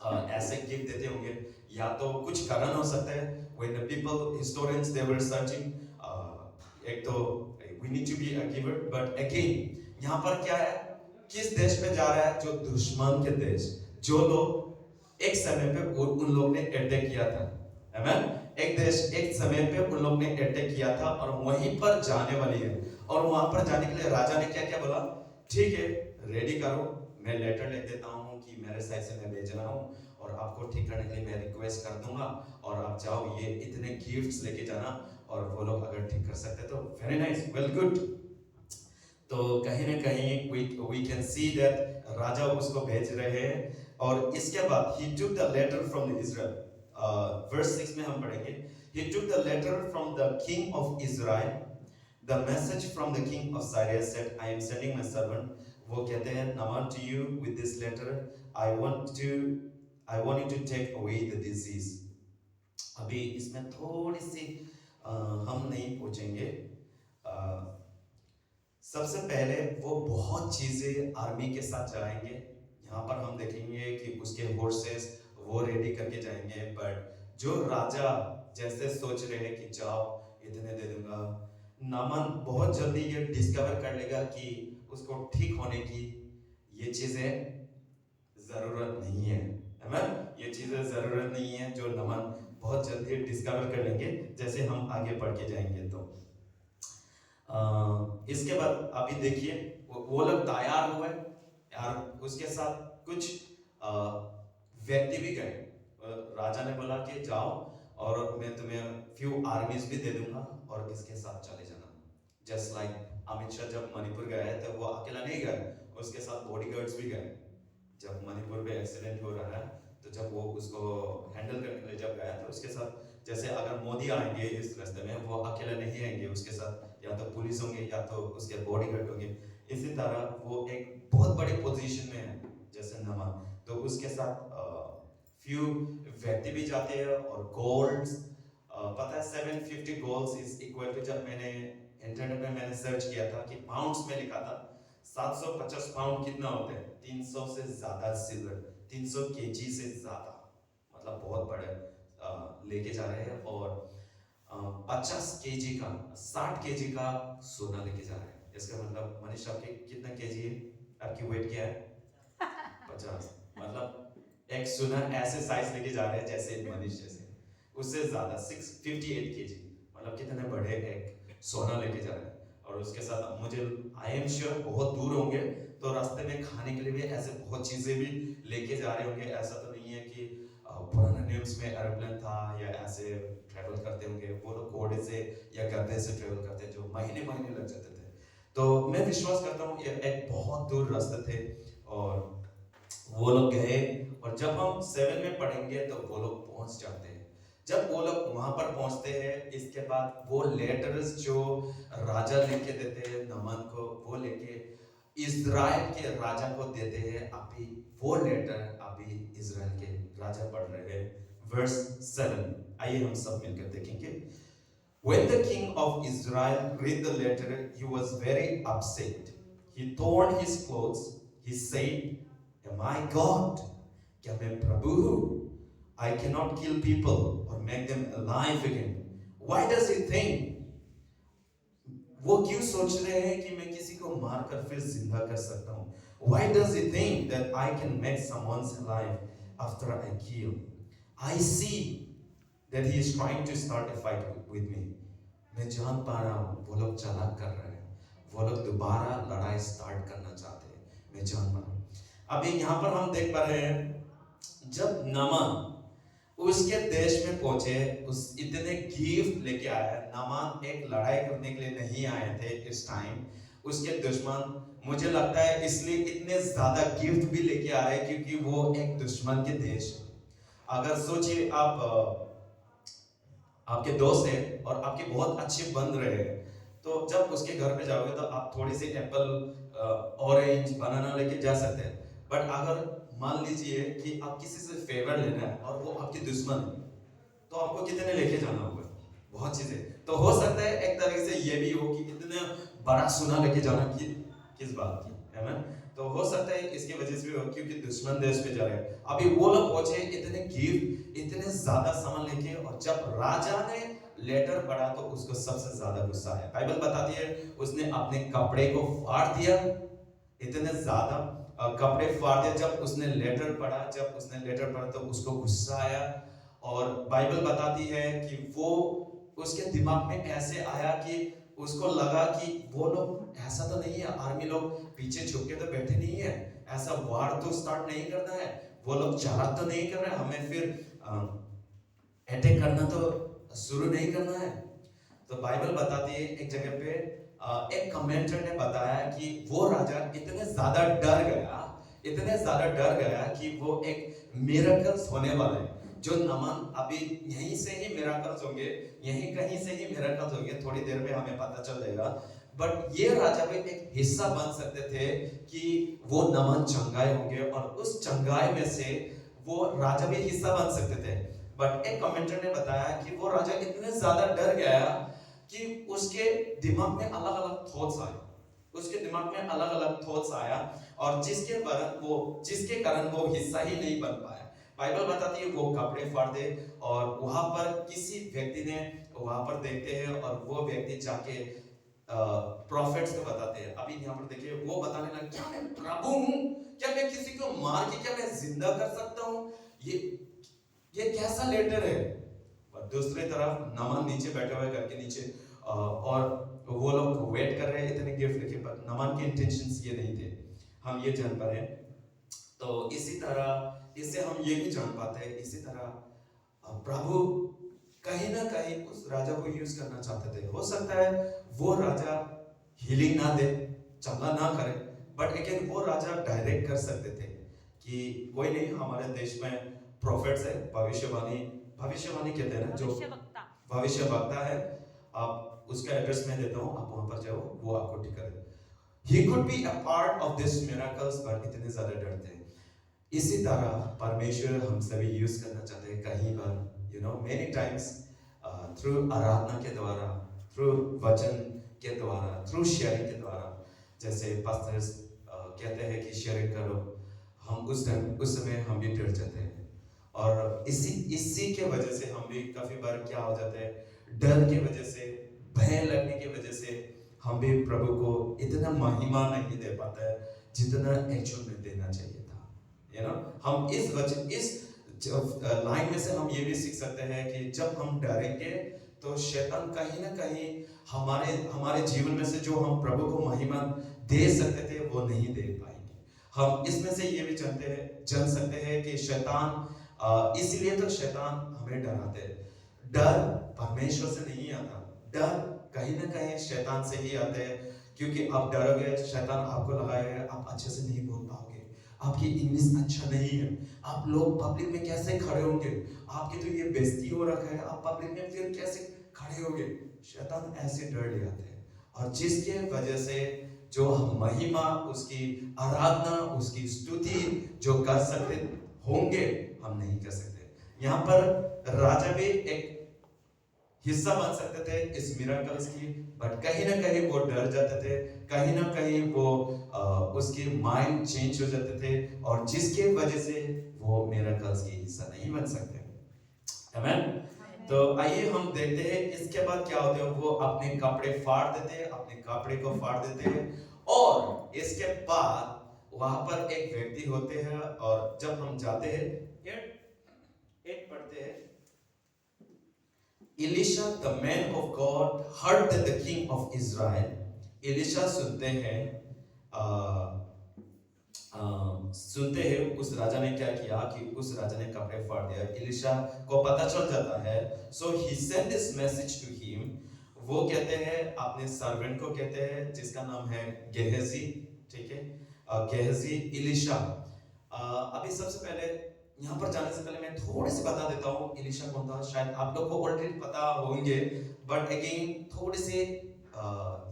ऐसे गिफ्ट देते होंगे, या तो कुछ कारण हो सकता है। when the people historians they were searching, एक तो we need to be a giver, but again यहाँ पर क्या है, किस देश में जा रहा है, जो दुश्मन के देश, जो लोग एक समय पे उन लोग ने अटैक किया था, आमेन। एक देश एक समय पे उन लोग ने अटैक किया था और वहीं पर जाने वाली है, और वहां पर जाने के लिए राजा ने क्या क्या बोला, ठीक है रेडी करो, मैं लेटर लिख देता हूँ कि मेरे साइड से मैं भेज रहा हूँ, और आपको ठीक करने के लिए मैं रिक्वेस्ट कर दूंगा, और आप जाओ ये इतने गिफ्ट्स लेके जाना, और वो लोग अगर ठीक कर सकते तो वेरी नाइस, वेल गुड। तो कहीं ना कहीं we can see that राजा उसको भेज रहे हैं, और इसके बाद he took the letter from Israel, verse 6 में हम पढ़ेंगे, he took the letter from the king of Israel, the message from the king of Syria said, I am sending my servant, वो कहते हैं Naaman to you with this letter, I want you to take away the disease। अभी इसमें थोड़ी सी हम नहीं पूछेंगे। सबसे पहले वो बहुत चीजें आर्मी के साथ जाएंगे, यहाँ पर हम देखेंगे कि उसके फोर्सेस वो रेडी करके जाएंगे, बट जो राजा जैसे सोच रहे हैं कि जाओ इतने दे दूंगा, नामन बहुत जल्दी ये डिस्कवर कर लेगा कि उसको ठीक होने की ये चीजें जरूरत नहीं है, ये चीजें जरूरत नहीं है, जो नमन बहुत जल्दी डिस्कवर कर लेंगे जैसे हम आगे बढ़ के जाएंगे। तो इसके बाद अभी देखिए वो लोग तैयार हुए यार, उसके साथ कुछ व्यक्ति भी गए, राजा ने बोला कि जाओ और मैं तुम्हें फ्यू आर्मीज भी दे दूंगा और इसके साथ चले जाना। जस्ट लाइक अमित शाह जब मणिपुर गए तो वो अकेला नहीं गए, उसके साथ बॉडीगार्ड्स भी गए। जब मणिपुर में एक्सीडेंट हो रहा है तो जब वो उसको हैंडल करने के लिए जब गया तो उसके साथ, जैसे अगर मोदी आएंगे इस रास्ते में वो अकेले नहीं आएंगे, उसके साथ या तो पुलिस होंगे या तो उसके बॉडीगार्ड होंगे। इसी तरह वो एक बहुत बड़ी पोजीशन में है जैसे नमा, तो उसके साथ फ्यू व्यक्ति भी जाते हैं और गोल्ड्स, पता है 750 गोल्ड्स इज इक्वल टू, जब मैंने इंटरनेट में मैंने सर्च किया था कि पाउंड्स में लिखा था 750 पाउंड कितना होते हैं, 300 से ज्यादा सिल्वर, 300 केजी से ज्यादा, मतलब बहुत बड़े लेके जा रहे हैं, और 50 केजी का 60 केजी का सोना लेके जा रहे हैं। इसका मतलब मनीष आपके कितना केजी है, आपकी वेट क्या है 50, मतलब एक सोना ऐसे साइज लेके जा रहे हैं जैसे मनीष जैसे, उससे ज्यादा 658 केजी, मतलब कितने बड़े एक सोना लेके जा रहे हैं। और उसके साथ मुझे आई एम श्योर बहुत दूर होंगे तो रास्ते में खाने के लिए भी ऐसे बहुत चीजें भी लेके जा रहे होंगे। ऐसा तो नहीं है कि पुराने न्यूज़ में एरोप्लेन था या ऐसे ट्रेवल करते होंगे, वो लोग घोड़े से या गधे से ट्रेवल करते जो महीने महीने लग जाते थे। तो मैं विश्वास करता हूँ ये एक बहुत दूर रास्ते थे और वो लोग गए, और जब हम 7 में पढ़ेंगे तो वो लोग पहुंच जाते हैं। जब वो लोग वहां पर पहुंचते हैं, इसके बाद वो लेटर्स जो राजा लेके देते हैं नमन को, वो लेके इज़राइल के राजा को देते हैं। अभी वो लेटर अभी इज़राइल के राजा पढ़ रहे हैं, वर्स 7। आइए हम सब मिलकर देखेंगे। When the king of Israel read the letter, he was very upset. He torn his clothes. He said, Am I God? क्या मैं प्रभु हूँ? I cannot kill people or make them alive again. Why does he think? वो क्यों सोच रहे हैं कि मैं किसी को मारकर फिर जिंदा कर सकता हूँ? Why does he think that I can make someone alive after I kill? I see that he is trying to start a fight with me. मैं जान पा रहा हूँ वो लोग चालाक कर रहे हैं, वो लोग दोबारा लड़ाई स्टार्ट करना चाहते हैं, मैं जान पा रहा हूँ। अभी यहाँ पर हम देख पा रहे हैं जब नामान उसके देश में पहुंचे, उस इतने गिफ्ट लेके आया है। नामान एक लड़ाई करने के लिए नहीं आए थे इस टाइम। उसके दुश्मन, मुझे लगता है इसलिए इतने ज्यादा गिफ्ट भी लेके आ रहे हैं क्योंकि वो एक दुश्मन के देश है। अगर सोचिए आप आपके दोस्त है और आपके बहुत अच्छे बन रहे हैं, तो जब उसके घर पे जाओगे तो आप थोड़ी सी एप्पल, ऑरेंज, बनाना लेके जा सकते हैं। बट अगर मान लीजिए कि आप किसी से फेवर लेना है और वो आपके दुश्मन है, तो आपको कितने लेके जाना होगा? बहुत चीजें। तो हो सकता है एक तरीके से ये भी हो कि इतना बड़ा सोना लेके जाना कि किस बात की, है ना? तो हो सकता है इसकी वजह से भी हो क्योंकि दुश्मन देश पे जा रहे हैं। अभी वो लोग पहुंचे इतने गिफ्ट, इतने ज्यादा सामान लेके, और जब राजा ने लेटर पढ़ा तो उसको सबसे ज्यादा गुस्सा आया। बाइबल बताती है उसने अपने कपड़े को फाड़ दिया, इतने ज्यादा कपड़े फाड़ दिए। जब उसने लेटर पढ़ा, तो उसको गुस्सा आया। और बाइबल बताती है कि वो, उसके दिमाग में ऐसे आया कि उसको लगा कि वो लोग ऐसा तो नहीं है, आर्मी लोग पीछे छुप के तो बैठे नहीं है, ऐसा वार तो स्टार्ट नहीं करना है, वो लोग चालाक तो नहीं कर रहे, हमें फिर अटैक करना तो शुरू नहीं करना है। तो बाइबल बताती है एक जगह पे, एक कमेंटर ने बताया कि वो राजा इतने ज्यादा डर गया कि वो एक मिरेकल्स होने वाला है, जो नमन अभी यहीं से ही मिरेकल्स होंगे, यहीं कहीं से ही मिरेकल्स होंगे, थोड़ी देर में हमें पता चल जाएगा। बट ये राजा भी एक हिस्सा बन सकते थे कि वो नमन चंगाई होंगे, और उस चंगाई में से वो राजा भी हिस्सा बन सकते थे। बट एक कमेंटर ने बताया कि वो राजा इतने ज्यादा डर गया कि उसके दिमाग में अलग अलग थॉट्स आए, और जिसके कारण वो हिस्सा ही नहीं बन पाया। बाइबल बताती है वो कपड़े फाड़ दे, और वहां पर किसी व्यक्ति ने, वहां पर देखते हैं, और वो व्यक्ति जाके प्रॉफिट्स को बताते हैं। अभी यहाँ पर देखिए वो बताने लगे, क्या मैं प्रभु हूँ? क्या मैं किसी को मार के, क्या मैं जिंदा कर सकता हूँ? ये कैसा लेटर है? और दूसरी तरफ नमन नीचे बैठे हुए, घर के नीचे, और वो लोग वेट कर रहे हैं इतने गिफ्ट लेके, पर नमन के इंटेंशंस ये नहीं थे, हम ये जान पा रहे हैं। तो इसी तरह इससे हम ये भी जान पाते हैं, इसी तरह प्रभु कहीं ना कहीं उस राजा को यूज करना चाहते थे। हो सकता है वो राजा हीलिंग ना दे, चंगा ना करे, बट लेकिन वो राजा डायरेक्ट कर सकते थे कि कोई नहीं, हमारे देश में प्रॉफिट्स है, भविष्यवाणी कहते हैं ना, जो भविष्य वक्ता है, आप उसका एड्रेस मैं देता हूँ, आप वहां पर जाओ, वो आपको टिका दे। He could be a part of this miracles, but इतने ज्यादा डरते हैं। इसी तरह परमेश्वर हम सभी यूज करना चाहते हैं कहीं बार, many times, थ्रू आराधना के द्वारा, थ्रू वचन के द्वारा, थ्रू शेयरिंग के द्वारा। जैसे पास्टर्स कहते हैं कि शेयरिंग करो, हम उस समय हम भी डर जाते हैं, और इसी के वजह से हम भी काफी बार क्या हो जाते हैं, डर की वजह से, भय लगने की वजह से हम भी प्रभु को इतना महिमा नहीं दे पाता है जितना एक्चुअल में देना चाहिए था। हम इस लाइन में से हम ये भी सीख सकते हैं कि जब हम डरेंगे तो शैतान कहीं ना कहीं हमारे जीवन में से जो हम प्रभु को महिमा दे सकते थे वो नहीं दे पाएंगे। हम इसमें से ये भी जान सकते हैं कि शैतान, इसीलिए तो शैतान हमें डराते हैं। डर परमेश्वर से नहीं आता, डर कहीं ना कहीं शैतान से ही आते हैं, क्योंकि आप डरोगे, शैतान आपको लगाएगा आप अच्छे से नहीं बोल पाओगे, आपकी इंग्लिश अच्छा नहीं है, आप लोग पब्लिक में कैसे खड़े होंगे, आपकी तो ये बेइज्जती हो रखा है, आप पब्लिक में फिर कैसे खड़े होंगे। शैतान ऐसे डर ले आते हैं, और जिसके वजह से जो हम महिमा, उसकी आराधना, उसकी स्तुति जो कर सकते होंगे, हम नहीं कर सकते। यहाँ पर राजा भी एक हिस्सा बन सकते थे इस मिरेकल्स की, बट कहीं ना कहीं वो डर जाते थे, कहीं ना कहीं वो उसके माइंड चेंज हो जाते थे, और जिसके वजह से वो मिरेकल्स की हिस्सा नहीं बन सकते। आमीन। तो आइए हम देखते हैं इसके बाद क्या होते हैं। वो अपने कपड़े फाड़ देते हैं, अपने कपड़े को फाड़ देते हैं, और इसके बाद वहां पर एक व्यक्ति होते हैं, और जब हम जाते हैं एक पढ़ते हैं, Elisha, the man of God, heard that the king of Israel, Elisha सुनते हैं सुनते हैं उस राजा ने क्या किया कि उस राजा ने कपड़े फाड़ दिया। इलिशा को पता चल जाता है, so he send this message to him. वो कहते हैं अपने सर्वेंट को, कहते हैं जिसका नाम है गेहजी, ठीक है, गेहजी इलिशा। अभी सबसे पहले यहाँ पर जाने से पहले मैं थोड़ी सी बता देता हूँ इलिशा कौन था। शायद आप लोग को ऑलरेडी पता होंगे, बट अगेन थोड़ी सी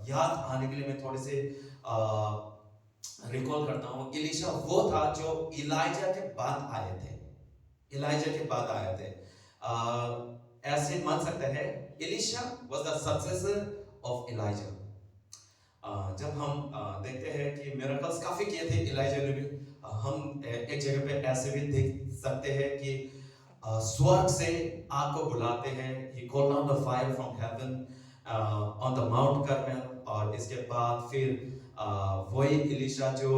याद आने के लिए मैं थोड़े से रिकॉल करता हूँ। इलिशा वो था जो इलाइजा के बाद आए थे, इलाइजा के बाद आए थे। ऐसे मान सकते हैं Elisha was the successor of Elijah. जब हम देखते हैं कि मिरेकल्स काफी किए थे इलाइजा ने भी, हम एक जगह पे ऐसे भी देख सकते हैं कि स्वर्ग से आग को बुलाते हैं, he called down the fire from heaven on the Mount Carmel। और इसके बाद फिर वही इलिशा जो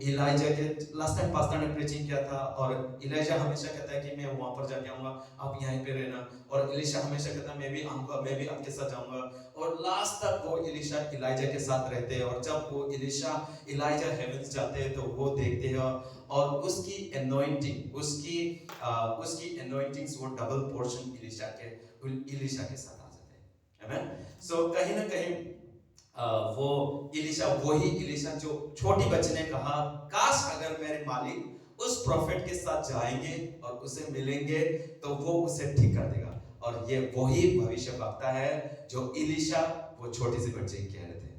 इलाइजा के लास्ट टाइम पास्टर ने प्रीचिंग किया था, और इलाइजा हमेशा कहता है कि मैं वहां पर जाके आऊंगा, आप यहीं पे रहना, और इलिशा हमेशा कहता है मैं भी आऊंगा, मैं भी आपके साथ जाऊंगा। और लास्ट तक वो इलिशा इलाइजा के साथ रहते हैं, और जब वो इलाइजा हेवेंस जाते हैं तो वो देखते हैं, और उसकी एनॉइंटिंग, उसकी एनॉइंटिंग्स वो डबल पोर्शन इलिशा के साथ आ जाते हैं। आमेन। सो कहीं ना कहीं वो इलिशा, वही इलिशा जो छोटी बच्ची ने कहा काश अगर मेरे मालिक उस प्रॉफिट के साथ जाएंगे और उसे मिलेंगे तो वो उसे ठीक कर देगा। और ये वही भविष्यवक्ता है जो इलिशा वो छोटी सी बच्ची कह रहे थे।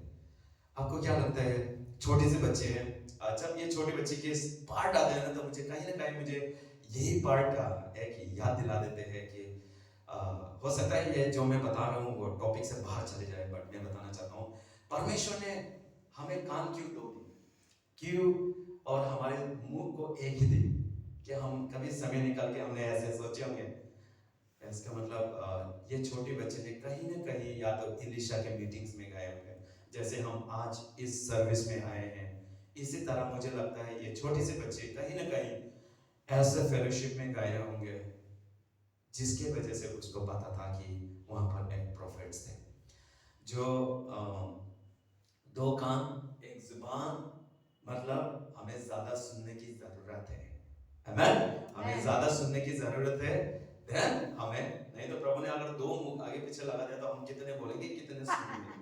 आपको क्या लगता है, छोटी सी बच्चे हैं, जब ये छोटी बच्ची के पार्ट आते हैं ना, तो मुझे कहीं ना कहीं मुझे यही पार्ट एक याद दिला देते हैं कि हो सकता है ये जो मैं बता रहा हूँ वो टॉपिक से बाहर चले जाए, बट मैं बताना चाहता हूँ परमेश्वर ने हमें कान क्यों दो दी, क्यों, और हमारे मुंह को एक ही दी, कि हम कभी समय निकाल के हमने ऐसे सोचे होंगे। इसका मतलब ये छोटी बच्चे ने कहीं ना कहीं या तो इलिशा के मीटिंग्स में गए होंगे, जैसे हम आज इस सर्विस में आए हैं, इसी तरह मुझे लगता है ये छोटी सी बच्चे कहीं ना कहीं ऐसे फेलोशिप में गए होंगे जिसके वजह से उसको पता था कि वहां पर एक प्रॉफिट्स थे जो दो कान एक जुबान, मतलब हमें ज्यादा सुनने की जरूरत है। आमेन। हमें ज्यादा सुनने की जरूरत है, देन हमें, नहीं तो प्रभु ने अगर दो मुंह आगे पीछे लगा दिया तो हम कितने बोलेंगे, कितने सुनेंगे,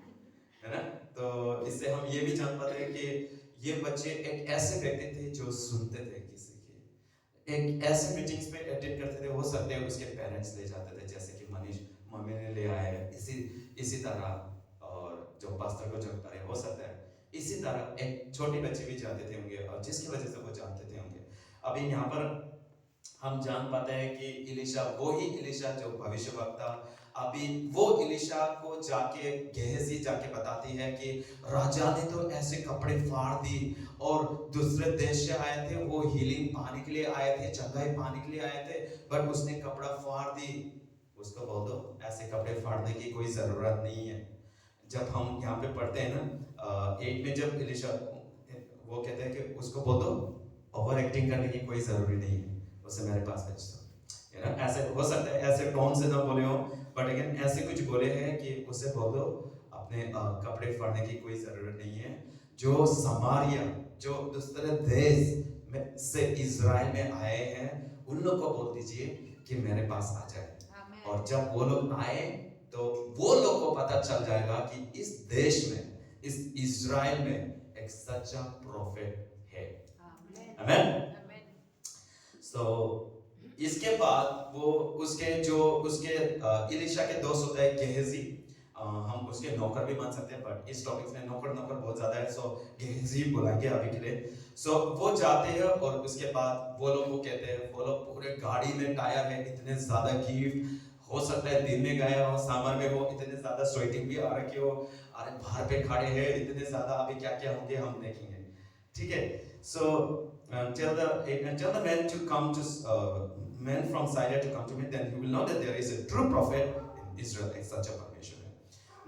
है ना। तो इससे हम ये भी जान पाते हैं कि ये बच्चे एक ऐसे व्यक्ति थे जो सुनते थे किसी की, एक ऐसे मीटिंग्स में अटेंड करते थे। हो सकते हैं उसके पेरेंट्स ले जाते थे, जैसे कि मनीष मम्मी ने ले आए, इसी तरह, और जो पास्टर को जब करे, हो सकता है इसी तरह एक छोटी बच्ची भी जाते थे होंगे, और जिसकी वजह से वो जानते थे होंगे। अभी यहाँ पर हम जान पाते हैं कि इलिशा वही इलिशा जो भविष्यवक्ता, अभी वो इलिशा को जाके गेहजी जाके बताती है कि राजा ने तो ऐसे कपड़े फाड़ दी, और दूसरे देश से आए थे, वो हीलिंग पाने के लिए आए थे, चंगाई पाने के लिए आए थे, बट उसने कपड़ा फाड़ दी। उसको बोल दो ऐसे कपड़े फाड़ने की कोई जरूरत नहीं है। जब हम यहाँ पे पढ़ते हैं ना 8 में, जब इलिशा वो कहते हैं कि उसको बोल दो ओवर एक्टिंग करने की कोई जरूरी नहीं है, उसे मेरे पास भेज दो, है ना। ऐसे हो सकता है ऐसे टोन से ना बोले हो, बट अगेन ऐसे कुछ बोले हैं कि उसे बोल दो अपने कपड़े फाड़ने की कोई जरूरत नहीं है। जो समारिया, जो दूसरे देश में से इजराइल में आए हैं, उन लोग को बोल दीजिए कि मेरे पास आ जाए। और जब वो लोग आए तो वो लोग को पता चल जाएगा कि इस देश में, इस इजराइल में एक सच्चा प्रॉफिट है। आमेन। सो इसके बाद वो उसके इलिशा के दोस्त होता है गेहजी, हम उसके नौकर भी मान सकते हैं, बट इस टॉपिक में नौकर बहुत ज्यादा है, सो गेहजी बुलाएंगे अभी के लिए। सो वो जाते हैं, और उसके बाद वो लोग को कहते हैं, वो लोग पूरे गाड़ी में टायर है, इतने ज्यादा गिफ्ट, हो सकता है दिन में गया हो, समर में हो, इतने ज्यादा स्वेटिंग भी आ रखी हो, अरे बाहर पे खड़े हैं इतने ज्यादा, अभी क्या क्या होंगे हम देखेंगे, ठीक है। सो tell the men to come to men from Syria to come to me, then you will know that there is a true prophet in Israel, एक सच्चा परमेश्वर है।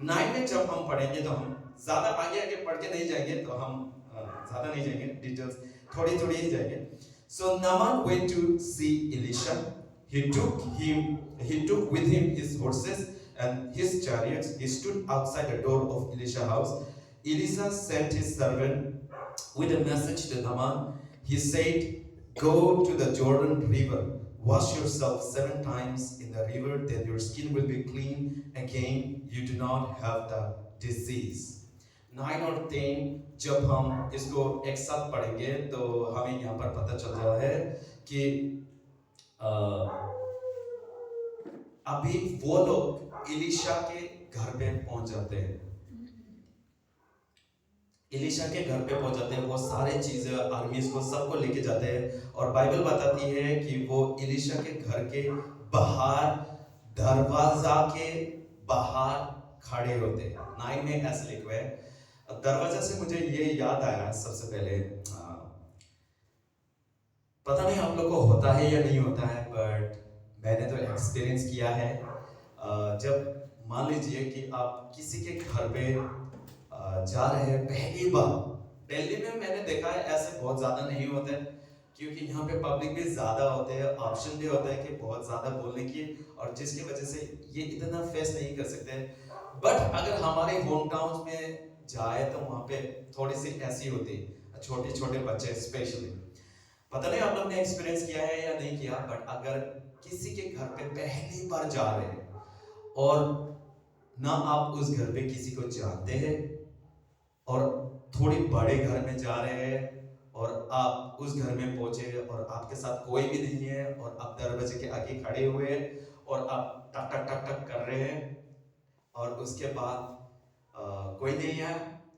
9 में जब हम पढ़ेंगे तो हम ज्यादा आगे पढ़ के नहीं जाएंगे, तो हम ज्यादा नहीं जाएंगे, डिटेल्स थोड़ी ही जाएंगे। So Naaman went to see Elisha. He took with him his horses and his chariots. He stood outside the door of Elisha's house. Elisha sent his servant with a message to Naaman. He said, Go to the Jordan River, wash yourself 7 times in the river, then your skin will be clean again. You do not have the disease. 9 और 10 जब हम इसको एक साथ पढ़ेंगे तो हमें यहाँ पर पता चल रहा है कि अभी वो लोग इलीशा के घर पे पहुंच जाते हैं। इलीशा के घर पे पहुंच जाते हैं, वो सारे चीजें आर्मीज को सबको लेके जाते हैं और बाइबल बताती है कि वो इलीशा के घर के बाहर दरवाजा के बाहर खड़े होते हैं। 9 में ऐसे लिखा है। दरवाजा से मुझे ये याद आया सबसे पहले, पता नहीं आप लोग को होता है या नहीं होता है, बट मैंने तो एक्सपीरियंस किया है। जब मान लीजिए कि आप किसी के घर पे जा रहे हैं पहली बार। दिल्ली में मैंने देखा है ऐसे बहुत ज्यादा नहीं होते क्योंकि यहाँ पे पब्लिक भी ज्यादा होते हैं, ऑप्शन भी होता है कि बहुत ज्यादा बोलने की, और जिसकी वजह से ये इतना फेस नहीं कर सकते। बट अगर हमारे होम टाउन में जाए तो वहाँ पे थोड़ी सी ऐसी होती है, छोटे छोटे बच्चे स्पेशली। पता नहीं आप लोग ने एक्सपीरियंस किया है या नहीं किया, बट अगर किसी के घर पे पहली बार जा रहे हैं और ना आप उस घर पे किसी को जानते हैं और थोड़ी बड़े घर में जा रहे हैं और आप उस घर में पहुंचे और आपके साथ कोई भी नहीं है और आप दरवाजे के आगे खड़े हुए और आप टक टक टक टक कर रहे हैं और उसके बाद कोई नहीं है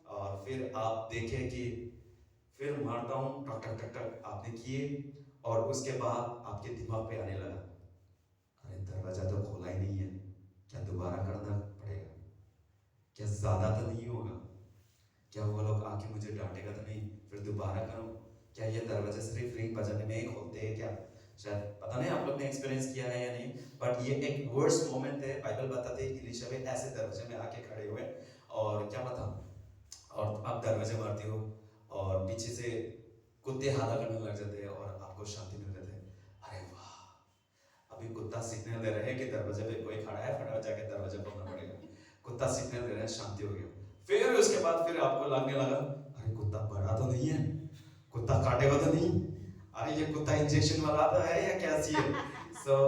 और फिर आप देखें कि फिर मारता हूँ टक टक टक टक आपने किए और उसके बाद आपके दिमाग पे आने लगा, अरे दरवाजा तो खोला ही नहीं है, क्या दोबारा करना पड़ेगा, क्या ज्यादा तो नहीं होगा, क्या वो लोग आके मुझे डांटेगा तो नहीं, फिर दोबारा करूं, क्या ये दरवाजा सिर्फ रिंग बजाने में ही खोलते हैं क्या? शायद पता नहीं आप लोग ने एक्सपीरियंस किया है या नहीं, बट ये एक वर्स्ट मोमेंट है। बाइबल बताते हैं इलीशा भी ऐसे दरवाजे में आके खड़े हुए और क्या पता, और आप दरवाजे मारते हो और पीछे से कुत्ते हाला करने लग जाते हैं और आपको शांति मिल जाती है। अरे वाह, अभी कुत्ता सिग्नल दे रहे हैं कि दरवाजे पे कोई खड़ा है, फटाफट जाके दरवाजा खोलना पड़ेगा। कुत्ता सिग्नल दे रहा है, शांति हो गया। फिर उसके बाद फिर आपको लगने लगा, अरे कुत्ता बड़ा तो नहीं है, कुत्ता काटेगा तो नहीं, अरे ये कुत्ता इंजेक्शन वाला तो है या कैसी है। सो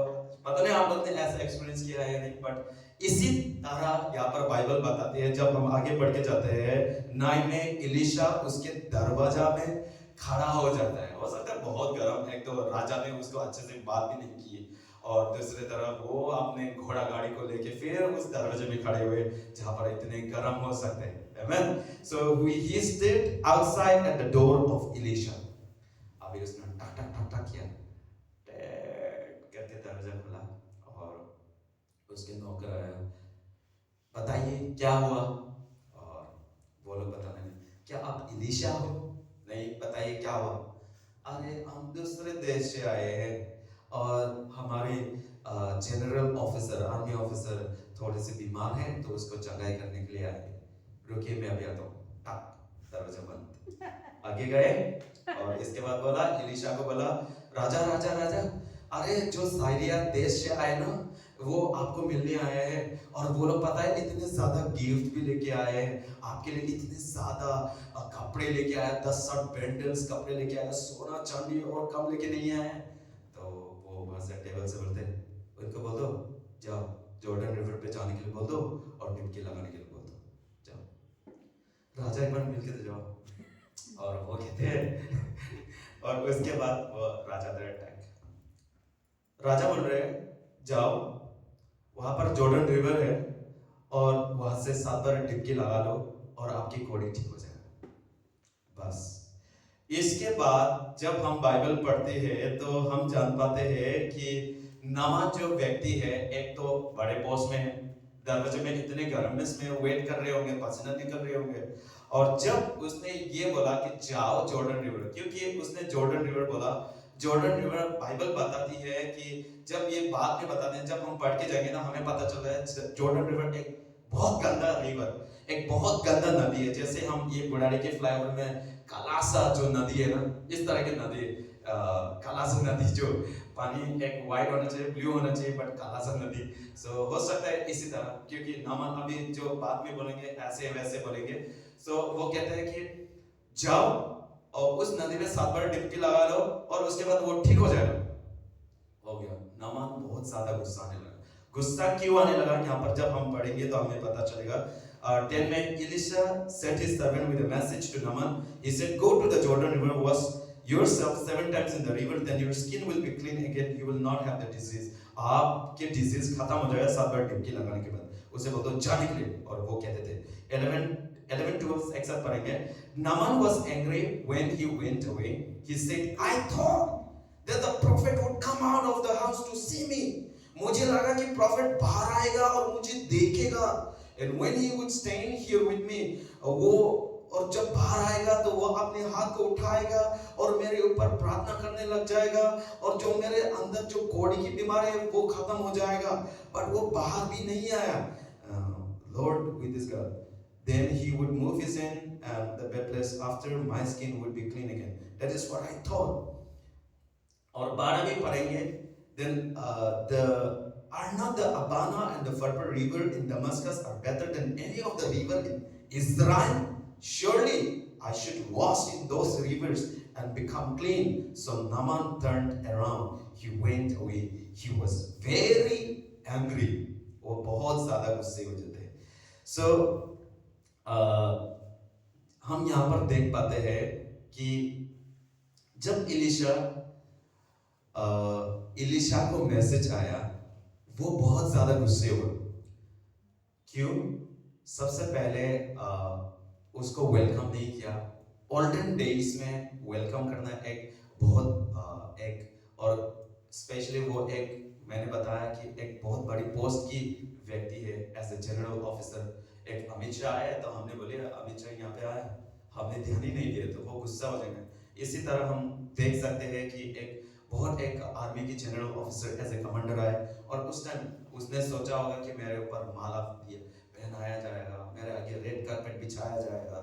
पता नहीं आप लोग ने ऐसा एक्सपीरियंस किया है या नहीं, बट इसी तरह यहाँ पर बाइबल बताती है। जब हम आगे बढ़ के जाते हैं 9 में इलीशा उसके दरवाजा में खड़ा हो जाता है। हो सकता है बहुत गर्म है, तो राजा ने उसको अच्छे से बात भी नहीं की और दूसरी तरफ वो अपने घोड़ा गाड़ी को लेके फिर उस दरवाजे में खड़े हुए जहां पर इतने गर्म हो सकते हैं। Amen. So he stood outside at the door of Elisha. अभी उसने टक टक टक टक किया, करके दरवाजा खुला और उसके नौकर आया, बताइए क्या हुआ? और वो लोग बताने लगे, क्या आप इलीशा हो? नहीं, बताइए क्या हुआ? अरे हम दूसरे देश से आए हैं और हमारे जनरल ऑफिसर, आर्मी ऑफिसर थोड़े से बीमार हैं तो उसको चंगाई करने के लिए आए। रुकिए मैं अभी आता हूँ। दरवाजा बंद। आगे गए और इसके बाद बोला, इलीशा को बोला, राजा राजा राजा, अरे जो साइरिया देश से आए ना वो आपको मिलने आया है और वो लोग पता है इतने ज्यादा गिफ्ट भी लेके आए हैं आपके लिए, इतने ज्यादा कपड़े लेके आए, 10-60 बैंडल्स कपड़े लेके आए, सोना चांदी और कम लेके नहीं आए। तो वो वहां से टेबल से बोलते, उनको बोल दो जाओ जॉर्डन रिवर पे जाने के लिए बोल दो और डुबकी लगाने के लिए बोल दो, जाओ। राजा एक बार मिल के तो जाओ। और वो कहते हैं और उसके बाद वो राजा दे अटैक, राजा बोल रहे हैं जाओ वहां पर जॉर्डन रिवर है और वहां से 7 बार डुबकी लगा लो और आपकी कोड़ी ठीक हो जाएगा। बस इसके बाद जब हम बाइबल पढ़ते हैं तो हम जान पाते हैं कि नामान जो व्यक्ति है, एक तो बड़े बॉस में दरवाजे में इतने गर्मनेस में वेट कर रहे होंगे, पसीना निकल रहे होंगे, और जब उसने ये बोला कि जाओ जॉर्डन रिवर, क्योंकि उसने जॉर्डन रिवर बोला, जॉर्डन रिवर बाइबल बताती है कि जब ये बात में बताते हैं, जब हम पढ़ के जाएंगे ना हमें पता चल रहा है जॉर्डन रिवर एक बहुत गंदा रिवर, एक बहुत गंदा नदी है। जैसे हम ये बुढ़ारी के फ्लाईओवर में कालासा जो नदी है ना, इस तरह की नदी, कालासा नदी जो पानी एक वाइट होना चाहिए, ब्लू होना चाहिए, बट कालासा नदी। सो हो सकता है इसी तरह, क्योंकि नामान अभी जो बाद में बोलेंगे ऐसे वैसे बोलेंगे। सो वो कहते हैं कि जाओ और उस नदी में 7 बार डुबकी लगा लो और उसके बाद वो ठीक हो जाएगा। हो गया। नामान बहुत ज्यादा गुस्सा आने लगा। गुस्सा क्यों आने लगा यहाँ पर जब हम पढ़ेंगे तो हमें पता चलेगा। 10 में Elisha sent his servant with a message to Naaman. He said, go to the Jordan river, wash yourself 7 times in the river, then your skin will be clean again, you will not have the disease. आपके disease खत्म हो जाएगा 7 बार डुबकी लगाने के बाद। उसे बोल दो जा निकले। और वो कहते थे 11-12 एक साथ पढ़ेंगे। Naaman was angry when he went away. He said, I thought that the prophet would come out of the house to see me. मुझे लगा कि प्रॉफिट बाहर आएगा और मुझे देखेगा। And when he would stand here with me, वो और जब बाहर आएगा तो वो अपने हाथ को उठाएगा और मेरे ऊपर प्रार्थना करने लग जाएगा और जो मेरे अंदर जो कोढ़ी की बीमारी है वो खत्म हो जाएगा। बट वो बाहर भी नहीं आया। Lord with this God, then he would move his hand and the bed place after my skin would be clean again. That is what I thought. और 12 भी पढ़ेंगे। Then are not the Abana and the Pharpar river in Damascus are better than any of the river in Israel? Surely I should wash in those rivers and become clean. So Naaman turned around. He went away. He was very angry. वो बहुत ज़्यादा गुस्से हो जाते हैं। So हम यहाँ पर देख पाते हैं कि जब इलीशा को मैसेज आया वो बहुत ज्यादा गुस्से हुए। क्यों? सबसे पहले उसको वेलकम नहीं किया। ओल्डन डेज में वेलकम करना एक बहुत एक और स्पेशली वो एक मैंने बताया कि एक बहुत बड़ी पोस्ट की व्यक्ति है एज ए जनरल ऑफिसर। एक अमित शाह आया तो हमने बोले अमित शाह यहाँ पे आया, हमने ध्यान ही नहीं दिया तो वो गुस्सा हो जाएंगे। इसी तरह हम देख सकते हैं कि एक आर्मी की general officer as a commander आए और उस टाइम उसने सोचा होगा कि मेरे ऊपर माला पहनाया जाएगा, मेरे आगे रेड कार्पेट बिछाया जाएगा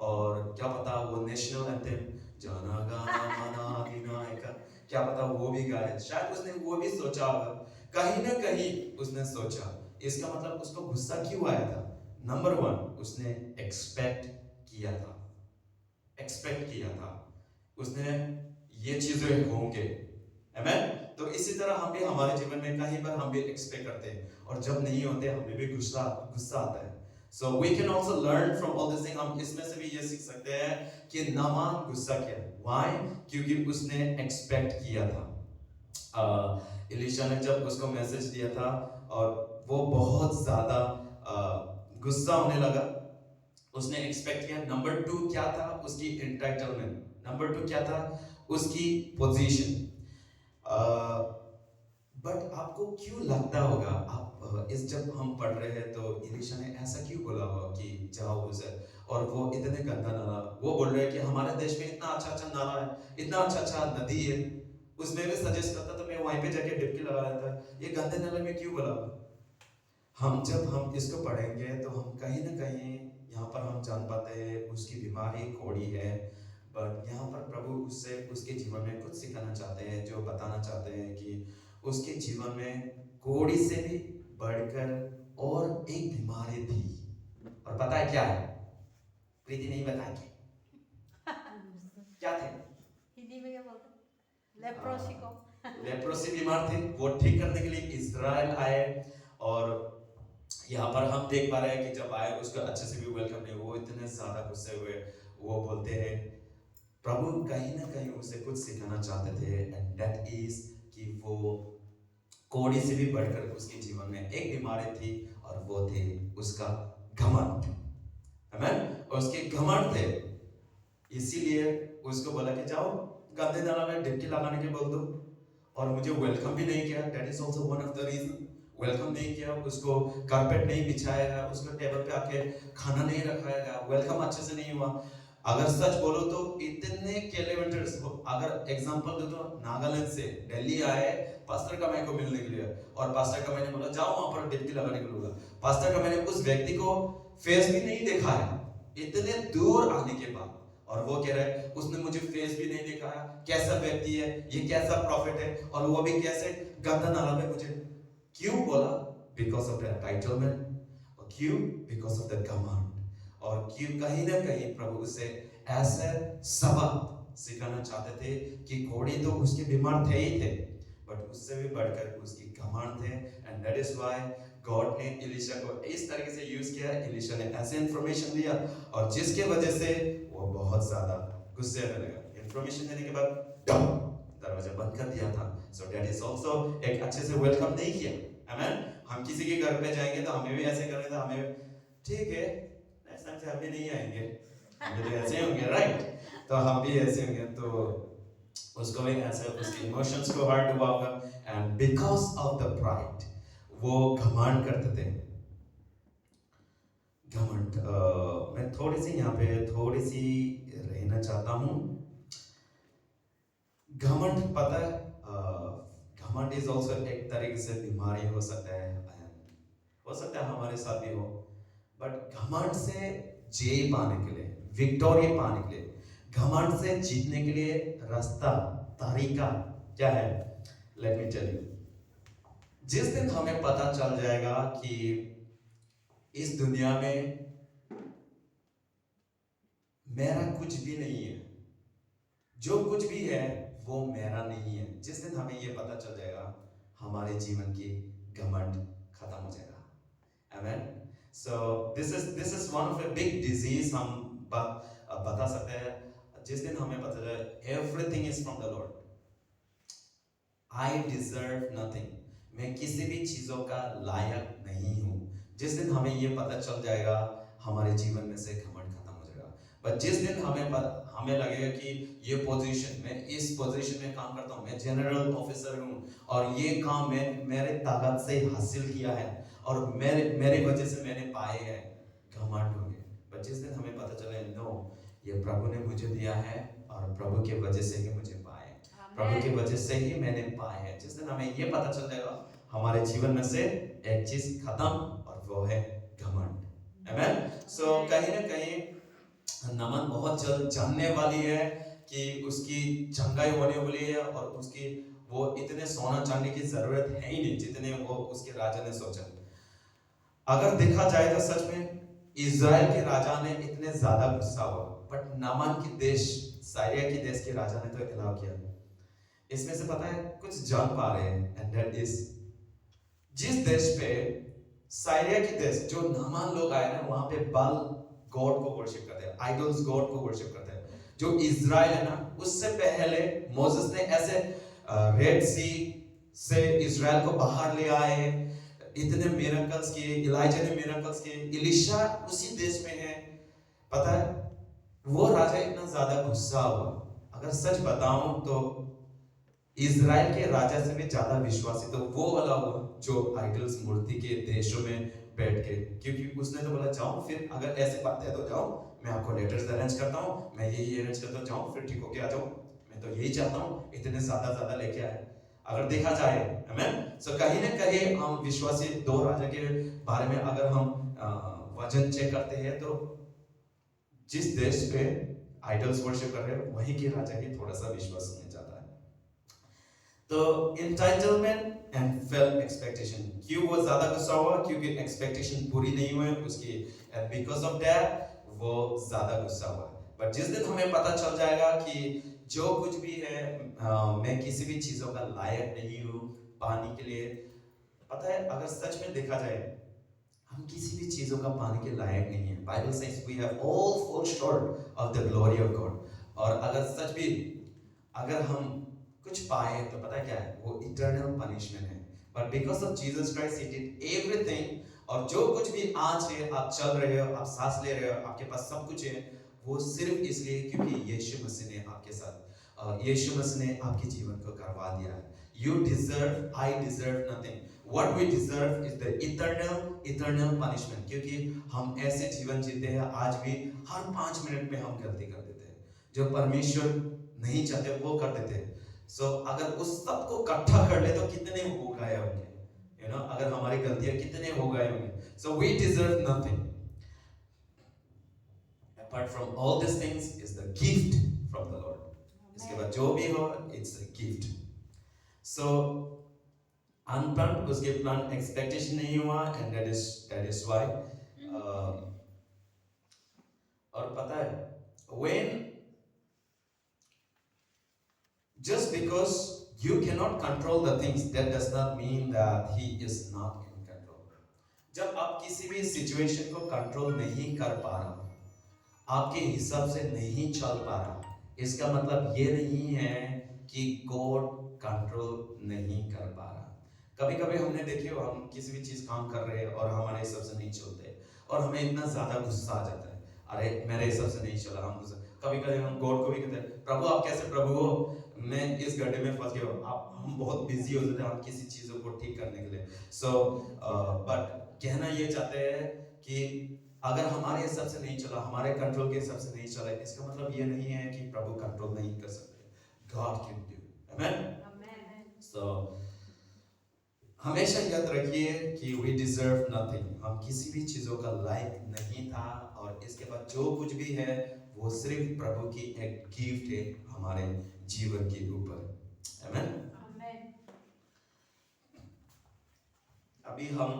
और क्या पता वो नेशनल एंथम जाना गाना माना अधिनायक क्या पता वो भी गाए। शायद उसने वो भी सोचा होगा, कहीं ना कहीं उसने सोचा। इसका मतलब उसको गुस्सा क्यों आया था? नंबर 1 उसने एक्सपेक्ट किया था उसने ये चीजें होंगे। आमेन। तो इसी तरह हम भी हमारे जीवन में कहीं पर हम भी एक्सपेक्ट करते हैं और जब नहीं होते हमें भी गुस्सा आता है। So we can also learn from all this thing. हम इसमें से भी ये सीख सकते हैं कि नामान गुस्सा किया। Why? क्योंकि उसने एक्सपेक्ट किया था। इलीशा ने जब उसको मैसेज दिया था और वो बहुत ज्यादा गुस्सा होने लगा। उसने एक्सपेक्ट किया। नंबर 2 क्या था? उसकी एंटाइटलमेंट। नंबर 2 क्या था? उसकी पोजीशन। बट आपको क्यों लगता होगा, आप इस जब हम पढ़ रहे हैं तो इलीशा ने ऐसा क्यों बोला होगा कि जाओ उसे, और वो इतने गंदा नाला, वो बोल रहे हैं कि हमारे देश में इतना अच्छा नाला है, इतना अच्छा नदी है, उसमें भी सजेस्ट करता तो मैं वहीं पे जाके डुबकी लगा लेता। ये गंदे नाले में क्यों बोला? जब हम इसको पढ़ेंगे तो हम कहीं ना कहीं यहाँ पर हम जान पाते हैं उसकी बीमारी कोढ़ी है। बट यहाँ पर प्रभु उससे उसके जीवन में कुछ सिखाना चाहते हैं, जो बताना चाहते हैं कि उसके जीवन में कोढ़ी से भी बढ़कर और एक बीमारी थी। और पता है क्या है? प्रीति नहीं बताएगी क्या थे? हिंदी में क्या बोलते हैं? लेप्रोसी को लेप्रोसी बीमार थे। वो ठीक करने के लिए इजराइल आए और यहाँ पर हम देख पा रहे हैं कि जब आए उसको अच्छे से भी वेलकम नहीं। वो इतने ज्यादा गुस्से हुए। वो बोलते हैं प्रभु कहीं ना कहीं उसे कुछ सिखाना चाहते थे, एंड दैट इज कि वो कोढ़ी से भी बढ़कर उसके जीवन में एक बीमारी थी और वो थे उसका घमंड। आमीन। उसके घमंड थे, इसीलिए उसको बोला कि जाओ गंदे नाला में डुबकी लगाने के बोल दो, और मुझे वेलकम भी नहीं किया। That is also one of the reason. Welcome नहीं किया, उसको कारपेट नहीं बिछाया गया, उसको टेबल पे आके खाना नहीं रखाया गया, वेलकम अच्छे से नहीं हुआ। अगर सच बोलो तो इतने किलोमीटर्स, अगर एग्जांपल दे तो नागालैंड से दिल्ली आए पास्टर का मैं को मिलने के लिए, और पास्टर का मैंने बोला जाओ वहां पर डुबकी लगाने के लिए। पास्टर का मैंने उस व्यक्ति को फेस भी नहीं देखा है इतने दूर आने के बाद, और वो कह रहा है उसने मुझे फेस भी नहीं दिखाया, कैसा व्यक्ति है ये, कैसा प्रॉफिट है, और वो भी कैसे गंदा नाला में मुझे क्यों बोला? बिकॉज ऑफ द एंटाइटलमेंट, और क्यों? बिकॉज ऑफ द कमांड, और क्यों? कहीं ना कहीं प्रभु उसे ऐसे सबक सिखाना चाहते थे कि घोड़े तो उसके बीमार थे ही थे, बट उससे भी बढ़कर उसकी घमंड थे। And that is why God ने एलिशा को इस तरीके से यूज किया। एलिशा ने ऐसे इंफॉर्मेशन दिया और जिसके वजह से वो बहुत ज्यादा गुस्से में लगा। इंफॉर्मेशन देने के बाद दरवाजा बंद कर दिया था। सो दैट इज आल्सो एक अच्छे से वेलकम नहीं किया। आमेन। हम किसी के घर पे जाएंगे तो हमें भी ऐसे करेंगे, तो हमें ठीक है नेक्स्ट टाइम से हम भी नहीं आएंगे, हम भी ऐसे होंगे, राइट? तो हम भी ऐसे होंगे, तो उसको भी ऐसे उसके इमोशंस को हर्ट हुआ होगा। And because of the pride वो घमंड करते थे। घमंड मैं थोड़ी सी यहाँ पे थोड़ी सी रहना चाहता हूँ। घमंड पता है, घमंड इज आल्सो एक तरीके से बीमारी हो सकता है, हो सकता है हमारे साथ भी हो। बट घमंड से जय पाने के लिए, विक्टोरी पाने के लिए, घमंड से जीतने के लिए रास्ता, तरीका क्या है? Let me tell you. जिस दिन हमें पता चल जाएगा कि इस दुनिया में मेरा कुछ भी नहीं है, जो कुछ भी है वो मेरा नहीं है, जिस दिन हमें ये पता चल जाएगा, हमारे जीवन की घमंड खत्म हो जाएगा। Amen. So this is one of a big disease हम बता सकते हैं। जिस दिन हमें पता चले everything is from the Lord, I deserve nothing, मैं किसी भी चीजों का लायक नहीं हूं, जिस दिन हमें ये पता चल जाएगा, हमारे जीवन में से घमंड खत्म हो जाएगा। पर जिस दिन हमें लगेगा कि ये पोजीशन, मैं इस पोजीशन में काम करता हूँ, मैं जनरल ऑफिसर हूँ और ये काम मैं मेरे ताकत से हासिल किया है और मेरे वजह से मैंने पाए हैं, घमंड होंगे। पर जिस दिन हमें पता चले नो, ये प्रभु ने मुझे दिया है और प्रभु के वजह से ही मुझे पाए, प्रभु की वजह से ही मैंने पाए हैं, जिस दिन हमें ये पता चल जाएगा, हमारे जीवन में से एक चीज खत्म और वो है घमंड। आमेन। सो कहीं ना कहीं नमन बहुत जल्द जानने वाली है कि उसकी चंगाई होने वाली है और उसकी वो इतने सोना चांदी की जरूरत है ही नहीं जितने वो उसके राजा ने सोचा। अगर देखा जाए तो सच में इज़राइल के राजा ने इतने ज्यादा गुस्सा हुआ, बट नामान के देश, साइरिया के देश के राजा ने तो अलाउ किया। इसमें से पता है कुछ जान पा रहे हैं, एंड दैट इज जिस देश पे साइरिया के देश जो नामान लोग आए ना, वहां पे बाल गॉड को वर्शिप करते हैं, आइडल्स गॉड को वर्शिप करते हैं। जो इज़राइल है ना, उससे पहले मोसेस ने ऐसे रेड सी से इज़राइल को बाहर ले आए, इतने मिरेकल्स किए, इलाइजा ने मिरेकल्स किए, एलीशा उसी देश में है। पता है वो राजा इतना ज्यादा गुस्सा हुआ, अगर सच बताऊं तो इज़राइल के राजा से भी ज्यादा विश्वासी तो वो वाला हुआ जो आइडल्स मूर्ति के देशों में बैठ के, क्योंकि उसने तो बोला जाओ, फिर अगर ऐसे बात है तो जाओ, मैं आपको लेटर्स अरेंज करता हूँ, मैं यही अरेंज करता हूँ, जाओ फिर ठीक होके आ जाओ, मैं तो यही चाहता हूँ, इतने ज्यादा लेके आए। अगर देखा जाए, आमेन। सो कहीं ना कहीं हम विश्वासी दो राजा के बारे में अगर हम वजन चेक करते हैं तो जिस देश पे आइडल्स वर्शिप कर रहे हैं वहीं के राजा ही थोड़ा सा विश्वास में जाता है। तो एंटाइटलमेंट एंड फेल एक्सपेक्टेशन, क्यों वो ज्यादा गुस्सा हुआ? क्योंकि एक्सपेक्टेशन पूरी नहीं हुई उसकी, एंड बिकॉज ऑफ दैट वो ज्यादा गुस्सा हुआ। बट जिस दिन हमें पता चल जाएगा कि जो कुछ भी है मैं किसी भी चीजों का लायक नहीं हूँ पाने के लिए, पता है अगर सच में देखा जाए हम किसी भी चीजों का पाने के लायक नहीं है। Bible says we have all fall short of the glory of God. और अगर सच भी अगर हम कुछ पाए तो पता है क्या है, वो इटर्नल पनिशमेंट है। But because of Jesus Christ he did everything, और जो कुछ भी आज है, आप चल रहे हो, आप सांस ले रहे हो, आपके पास सब कुछ है, वो सिर्फ इसलिए क्योंकि यीशु मसीह ने आपके साथ, यीशु मसीह ने आपके जीवन को करवा दिया है। You deserve, I deserve nothing. What we deserve is the eternal punishment. क्योंकि हम ऐसे जीवन जीते हैं आज भी, हर 5 मिनट में हम गलती कर देते हैं, जो परमेश्वर नहीं चाहते वो कर देते हैं। So अगर उस सब को इकट्ठा कर ले तो कितने हो गए होंगे, you know, अगर हमारी गलतियां कितने हो गए होंगे। So we deserve nothing. Apart from all these things is the gift from the Lord. इसके बाद जो भी हो, it's a gift. So unplanned, उसके प्लान एक्सपेक्टेशन नहीं हुआ, and that is why और पता है when just because you cannot control the things, that does not mean that he is not in control. जब आप किसी भी सिचुएशन को कंट्रोल नहीं कर पा रहा, आपके हिसाब से नहीं चल पा रहा, इसका मतलब ये नहीं है कि गॉड कंट्रोल नहीं कर पा रहा। कभी कभी हमने देखे हो, हम किसी भी चीज काम कर रहे हैं और हमारे हिसाब से नहीं चलते और हमें इतना ज्यादा गुस्सा आ जाता है, अरे मेरे हिसाब से नहीं चला, हम गुस्सा। कभी कभी हम गॉड को भी कहते हैं, प्रभु आप कैसे प्रभु हो, मैं इस गड्ढे में फंस गया हूँ। आप हम बहुत बिजी हो जाते हैं हम किसी चीजों को ठीक करने के लिए। सो बट कहना ये चाहते हैं कि अगर हमारे हिसाब से नहीं चला, हमारे कंट्रोल के हिसाब से नहीं चला, इसका मतलब ये नहीं है कि प्रभु कंट्रोल नहीं कर सकते। गॉड कैन डू, आमेन। सो हमेशा याद रखिए कि we deserve nothing, हम किसी भी चीजों का लायक नहीं था, और इसके बाद जो कुछ भी है वो सिर्फ प्रभु की एक गिफ्ट है हमारे जीवन के ऊपर, आमेन। अभी हम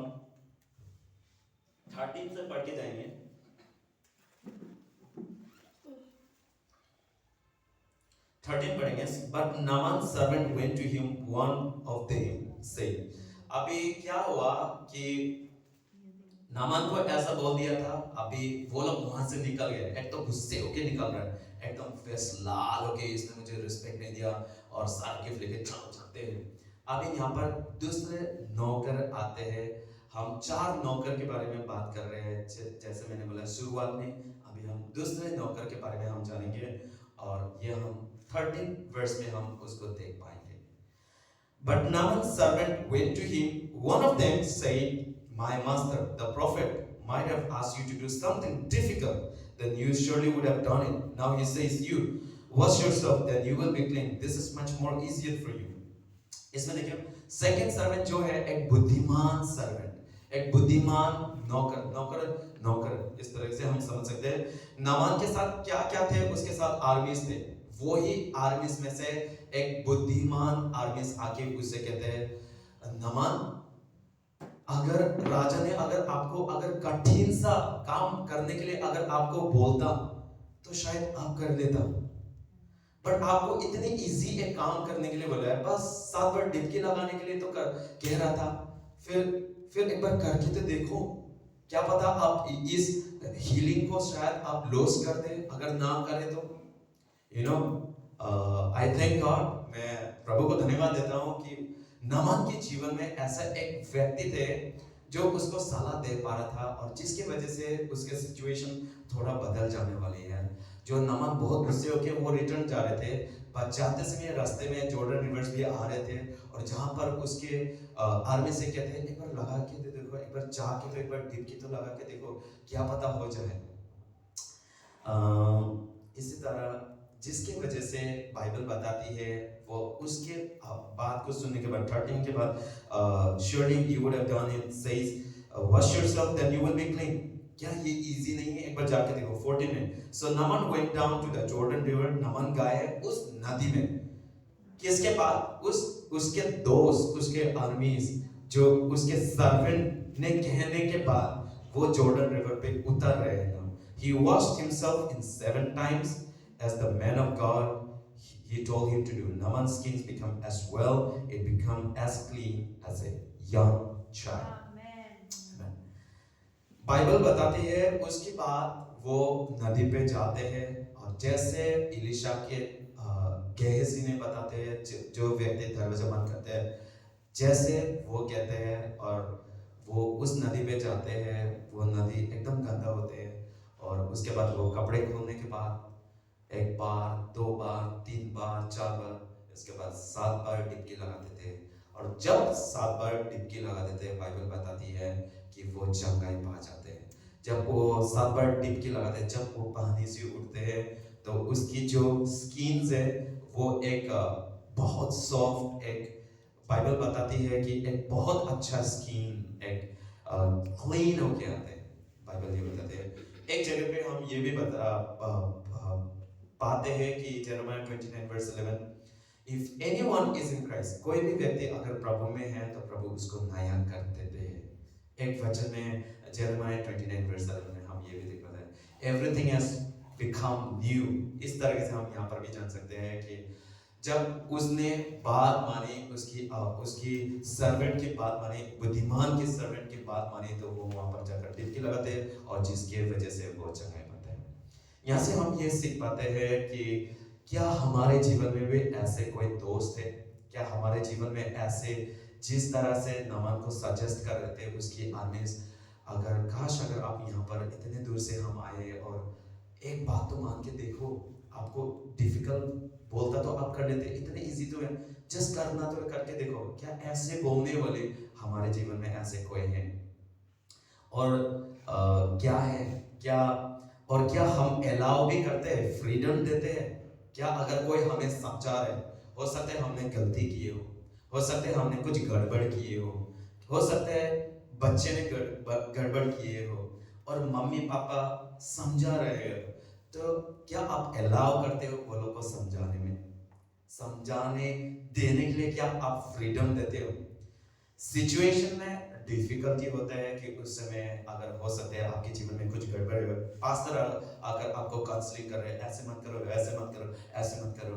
13 से पढ़ के जाएंगे। 13 पढ़ेंगे। But Naaman's servant went to him, one of them said, अभी क्या हुआ कि नामान को ऐसा बोल दिया था, अभी वो लोग वहां से निकल गए, एक तो गुस्से होके निकल रहे हैं, एकदम फेस लाल होके, इसने मुझे रिस्पेक्ट नहीं दिया, और सारे गिफ्ट लेके जाते हैं। अभी यहाँ पर दूसरे नौकर आते हैं। हम 4 नौकर के बारे में बात कर रहे हैं, जैसे मैंने बोला शुरुआत में। अभी हम दूसरे नौकर के बारे में हम जानेंगे, और ये हम 13 वर्ष में हम उसको देख पाएंगे। But Naaman's servant went to him. One of them said, my master, the prophet, might have asked you to do something difficult. Then you surely would have done it. Now he says, you wash yourself, then you will be clean. This is much more easier for you. इसमें देखिए, second servant जो है एक बुद्धिमान servant, एक बुद्धिमान नौकर, नौकर इस तरह से हम समझ सकते हैं। नामान के साथ क्या क्या थे, उसके साथ आर्मीज थे, वो ही आर्मीज में से एक बुद्धिमान आर्मीज आके उससे कहते हैं, नामान, अगर राजा ने अगर कठिन सा काम करने के लिए अगर आपको बोलता तो शायद आप कर लेता, बट आपको इतनी इजी एक काम करने के लिए बोला है, बस 7 बार डुबकी लगाने के लिए तो कह रहा था, फिर एक बार करके तो देखो, क्या पता आप इस हीलिंग को शायद आप लॉस कर दे, अगर ना करे तो। You know, I thank God, मैं प्रभु को धन्यवाद देता हूँ कि नामान के जीवन में ऐसा एक व्यक्ति थे जो उसको सलाह दे पा रहा था, और जिसकी वजह से उसके सिचुएशन थोड़ा बदल जाने वाली है। जो नामान बहुत गुस्से होके वो रिटर्न जा रहे थे, पर जाते समय रास्ते में जॉर्डन रिवर्स भी आ रहे थे, और जहां पर उसके आर्मी से कहते हैं, एक बार लगा के तो देखो, एक बार जाके तो एक बार डुबकी तो लगा के देखो, क्या पता हो जाए। इसी तरह जिसकी वजह से बाइबल बताती है, वो उसके बात को सुनने के बाद 13 के बाद, surely you would have done it, says, wash yourself then you will be clean. क्या ये इजी नहीं है? एक बार जाके देखो 14 में। So Naaman went down to the Jordan River. Naaman गए उस नदी में, किसके पास? उसके दोस्त, उसके आर्मीज, जो उसके सर्वेंट ने कहने के बाद वो जॉर्डन रिवर पे उतर रहे हैं। He washed himself in 7 times as the man of God he told him to do. Naaman's skins become as well, it become as clean as a young child. Amen. Bible बताती है उसके बाद वो नदी पे जाते हैं, और जैसे इलिशा के गेहजी ने बताते हैं, जो व्यक्ति दरवाजा बंद करते हैं, जैसे वो कहते हैं, और वो उस नदी पे जाते हैं, वो नदी एकदम गंदा होते हैं, और उसके बाद वो कपड़े खोलने के बाद 1 बार, 2 बार, 3 बार, 4 बार, इसके बाद 7 बार डुबकी लगाते थे, और जब 7 बार डुबकी लगाते थे, बाइबल बताती है कि वो चंगाई पा जाते हैं। जब वो 7 बार डुबकी लगाते हैं, जब वो पानी से उठते हैं, तो उसकी जो स्किन है वो एक बहुत सॉफ्ट, एक बाइबल बताती है कि एक बहुत अच्छा स्किन, एक क्लीन होके आते हैं। बाइबल ये बताते हैं। एक जगह पे हम ये भी पाते हैं कि Jeremiah 29 verse 11, if anyone is in Christ, कोई भी व्यक्ति अगर प्रभु में है तो प्रभु उसको नया कर देते हैं। एक वचन में जेरेमिया 29 वर्स 11 में हम ये भी देख पाते हैं, एवरीथिंग हैज become new। इस तरह से हम यहाँ पर भी जान सकते हैं कि जब उसने बात मानी, उसकी सर्वेंट की बात मानी, बुद्धिमान की सर्वेंट की बात मानी, तो वो वहां पर जाकर डुबकी लगाते और जिसके वजह से वो चंगाई पाते हैं। यहाँ से हम ये सीख पाते हैं कि क्या हमारे जीवन में भी ऐसे कोई दोस्त है, क्या हमारे जीवन में ऐसे जिस तरह से नमन को सजेस्ट कर रहे थे उसकी आर्मीज, अगर काश अगर आप यहाँ पर इतने दूर से हम आए और एक बात तो मान के देखो, आपको डिफिकल्ट बोलता तो आप कर लेते, इतने इजी तो है, जस्ट करना तो करके देखो, क्या ऐसे बोलने वाले हमारे जीवन में ऐसे कोई हैं? और क्या है, क्या हम अलाउ भी करते हैं, फ्रीडम देते हैं? क्या अगर कोई हमें समझा रहे, हो सकता है हमने गलती की हो सकता है हमने कुछ गड़बड़ किए हो सकता है बच्चे ने गड़बड़ किए हो और मम्मी पापा समझा रहे हो, तो क्या आप अलाउ करते हो वो लोग को समझाने देने के लिए? क्या आप फ्रीडम देते हो? सिचुएशन में डिफिकल्टी होता है कि उस समय अगर हो सकता है आपके जीवन में कुछ गड़बड़ हो, पास्टर अगर आपको काउंसलिंग कर रहे हैं, ऐसे मत करो, ऐसे मत करो, ऐसे मत करो,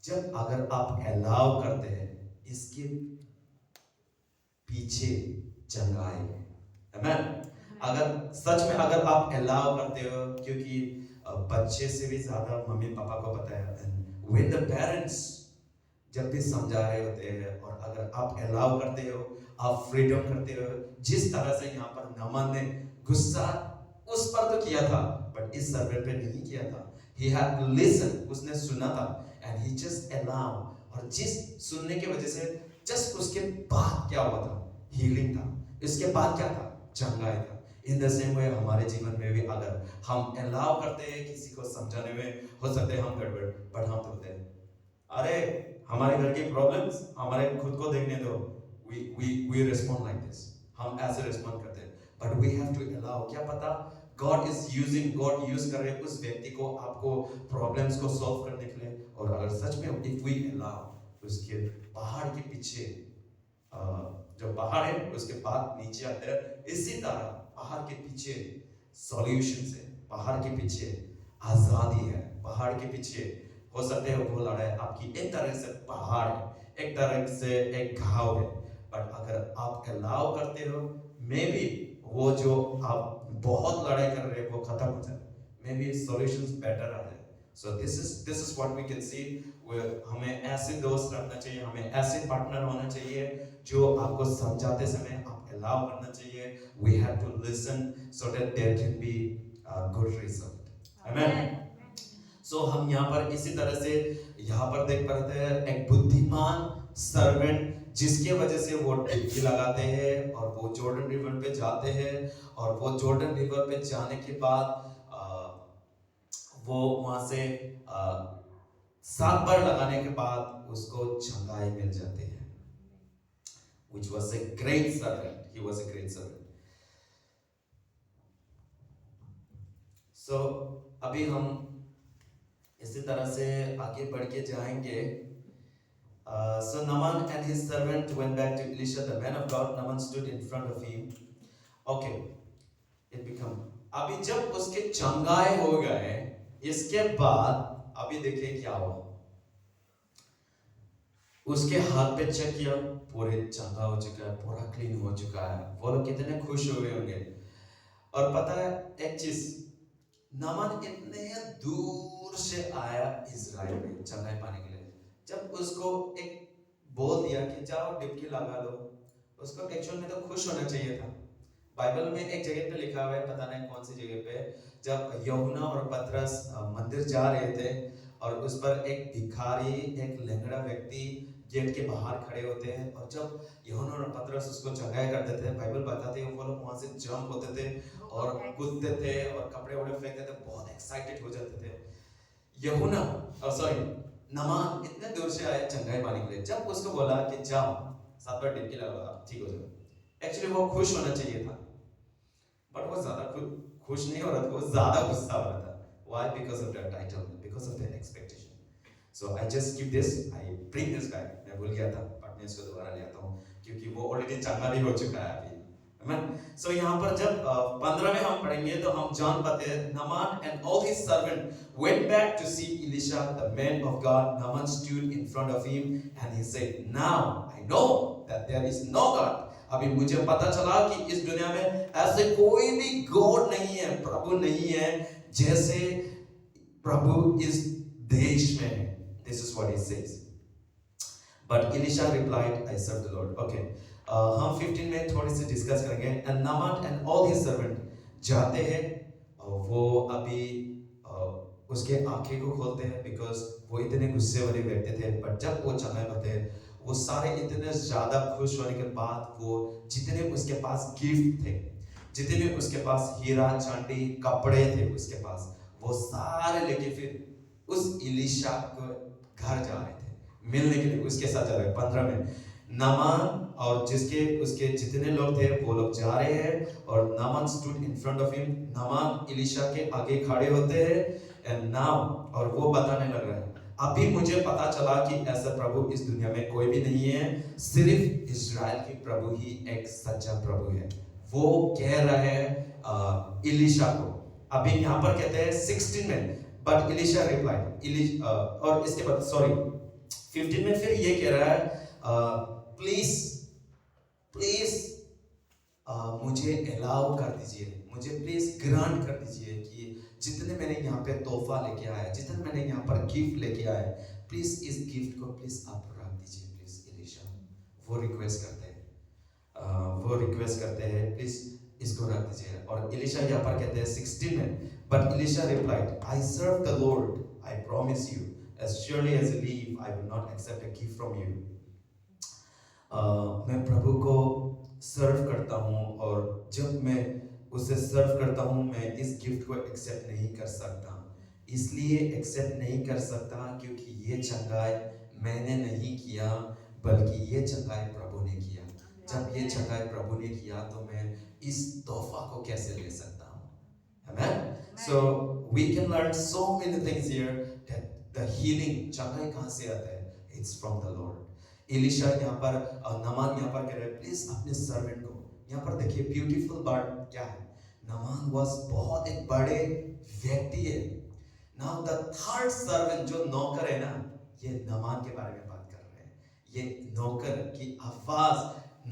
जब अगर आप अलाउ करते हैं, इसके पीछे चंगाई है। आमेन। अगर सच में अगर आप अलाउ करते हो, क्योंकि बच्चे से भी ज्यादा मम्मी पापा को पता है, when the parents जब भी समझा रहे होते हैं और अगर आप अलाउ करते हो, आप फ्रीडम करते हो, जिस तरह से यहाँ पर नमन ने गुस्सा उस पर तो किया था बट इस सर्वेंट पे नहीं किया था। He had to listen, उसने सुना था and he just allow, और जिस सुनने की वजह से जस्ट उसके बाद क्या हुआ था? हीलिंग था। इसके बाद क्या था? चंगाई था। इन द सेम वे हमारे जीवन में भी अगर हम अलाउ करते हैं किसी को समझाने में, हो सकते हैं हम गड़बड़, बट हम तो होते हैं, अरे हमारे घर की प्रॉब्लम्स हमारे खुद को देखने दो, we respond like this, हम ऐसे रिस्पॉन्ड करते हैं, but we have to allow। क्या पता God यूज कर रहे हैं उस व्यक्ति को, आपको प्रॉब्लम्स को सॉल्व करने के लिए, और अगर सच में if we allow, उसके पहाड़ के पीछे जो पहाड़ है उसके बाद नीचे आते हैं, इसी तरह पहाड़ के पीछे सॉल्यूशन है, पहाड़ के पीछे आजादी है, पहाड़ के पीछे हो सकते हैं वो लड़ाई आपकी एक तरह से पहाड़ है, एक तरह से एक घाव है, बट अगर आप अलाउ करते हो, मे बी वो जो आप बहुत लड़ाई कर रहे हैं वो खत्म हो जाए, मे बी सॉल्यूशंस बेटर आ जाए। So this is what we can see. हमें ऐसे दोस्त रखना चाहिए, हमें ऐसे पार्टनर होना चाहिए जो आपको समझाते समय आप अलाउ करना चाहिए। We have to listen so that there can be good result. Amen. So हम यहाँ पर इसी तरह से यहाँ पर देख पाते हैं एक बुद्धिमान सर्वेंट जिसके वजह से वो डुबकी लगाते हैं और वो जॉर्डन रिवर पे जाते हैं, और वो जॉर्डन रिवर पे जाने के बाद वो वहां से 7 बार लगाने के बाद उसको चंगाई मिल जाती है। Which was a great servant. He was a great servant. So अभी हम इसी तरह से आगे बढ़ के जाएंगे। So Naaman and his servant went back to Elisha, the man of God. Naaman stood in front of him. Okay, it become. अभी जब उसके चंगाई हो गए, इसके बाद अभी देखिए क्या हुआ। उसके हाथ पे चेक किया, पूरे चंगा हो चुका है, पूरा क्लीन हो चुका है। वो लोग कितने खुश हुए होंगे। और पता है एक चीज, नामान इतने दूर से आया इजराइल में चंगाई पाने के लिए। जब उसको एक बोल दिया कि जाओ डुबकी लगा लो, उसको एक्चुअल में तो खुश होना चाहिए था। बाइबल में एक जगह पे लिखा हुआ है, पता नहीं कौन सी जगह पे, जब यूहन्ना और पतरस मंदिर जा रहे थे और उस पर एक भिखारी, एक लंगड़ा व्यक्ति गेट के बाहर खड़े होते हैं, और जब यूहन्ना और पतरस उसको चंगाई करते थे, बाइबल बताते हैं वो लोग वहां से जंप होते थे और कूदते थे और कपड़े वपड़े फेंकते थे, बहुत एक्साइटेड हो जाते थे। नामान इतने दूर से आए चंगाई पाने के लिए। जब उसको बोला कि जाओ 7 बार डुबकी लगा ठीक हो जाओ, एक्चुअली वो खुश होना चाहिए था, बट वो ज्यादा खुश नहीं हो रहा था, वो ज्यादा गुस्सा हो रहा था। Why? Because of their title, because of their expectation. So I just keep this, I bring this back. मैं भूल गया था, बट मैं इसको दोबारा ले आता हूँ क्योंकि वो ऑलरेडी चंगा भी हो चुका है अभी। Amen. So यहाँ पर जब 15 में हम पढ़ेंगे तो हम जान पाते हैं Naaman and all his servant went back to see Elisha, the man of God. Naaman stood in front of him and he said, "Now I know that there is no God." अभी मुझे पता चला कि इस दुनिया में ऐसे कोई भी गॉड नहीं है, प्रभु नहीं है जैसे प्रभु इस देश में है. This is what he says. But Elisha replied, "I serve the Lord." Okay. हम 15 में थोड़ी सी डिस्कस करेंगे. And Naaman and all his servant जाते हैं. वो अभी उसके आंखें को खोलते हैं because वो इतने गुस्से वाले व्यक्ति थे. बट जब वो चलने लगते हैं, वो सारे इतने ज्यादा खुश होने के बाद वो जितने उसके पास गिफ्ट थे, जितने उसके पास हीरा चांदी कपड़े थे उसके पास, वो सारे लेके फिर उस इलीशा को घर जा रहे थे मिलने के लिए. उसके साथ जा रहे. 15 में नामान और जिसके उसके जितने लोग थे वो लोग जा रहे हैं और Naaman stood in front of him. Naaman Elisha के आगे खड़े होते हैं एंड नाउ और वो बताने लग रहा है, अभी मुझे पता चला कि ऐसा प्रभु इस दुनिया में कोई भी नहीं है, सिर्फ इजराइल की प्रभु ही एक सच्चा प्रभु है. वो कह रहा है इलीशा को. अभी यहाँ पर कहते हैं 16 में, बट इलीशा रिप्लाइड, और इसके बाद 15 में फिर ये कह रहा है, प्लीज मुझे अलाउ कर दीजिए, मुझे प्लीज ग्रांट कर दीजिए कि जितने मैंने यहाँ पे तोहफा लेके आया, जितने मैंने यहाँ पर गिफ्ट लेके आया, प्लीज इस गिफ्ट को प्लीज आप रख दीजिए प्लीज इलीशा. वो रिक्वेस्ट करते हैं प्लीज इसको रख दीजिए. और इलीशा यहाँ पर कहते हैं 16 में, but Elisha replied, I serve the Lord, I promise you, as surely as you live, I will not accept a gift from you. मैं प्रभु को सर्व करता हूँ और जब मैं उसे सर्व करता हूँ मैं इस गिफ्ट को एक्सेप्ट नहीं कर सकता. इसलिए एक्सेप्ट नहीं कर सकता क्योंकि ये चंगाई मैंने नहीं किया बल्कि ये चंगाई प्रभु ने किया. जब ये चंगाई प्रभु ने किया तो मैं इस तोहफा को कैसे ले सकता हूँ. Amen. So we can learn so many things here that the healing चंगाई कहाँ से आता है? It's from the Lord. इलीशा यहाँ पर नामान यहाँ पर कह रहे हैं प्लीज अपने सर्वेंट को. यहाँ पर देखिए ब्यूटीफुल बात क्या है. नामान वाज बहुत एक बड़े व्यक्ति है. नाउ द थर्ड सर्वेंट जो नौकर है ना, ये नामान के बारे में बात कर रहे हैं. ये नौकर की आवाज,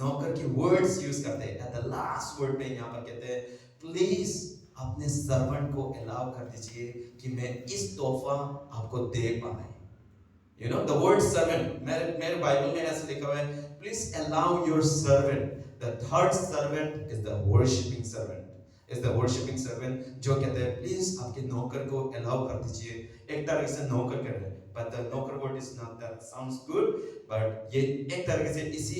नौकर की वर्ड्स यूज करते हैं. एट द लास्ट वर्ड पे यहाँ पर कहते हैं प्लीज अपने सर्वेंट को अलाउ कर दीजिए कि मैं इस तोहफा आपको दे पाए. You know the word servant, मेरे बाइबल में ऐसे लिखा हुआ है, please allow your servant. The third servant is the worshiping servant. Is the worshiping servant जो कहते हैं प्लीज आपके नौकर को अलाउ कर दीजिए. एक तरह से नौकर कह रहे हैं, but the नौकर word is not that sounds good, but ये एक तरह से इसी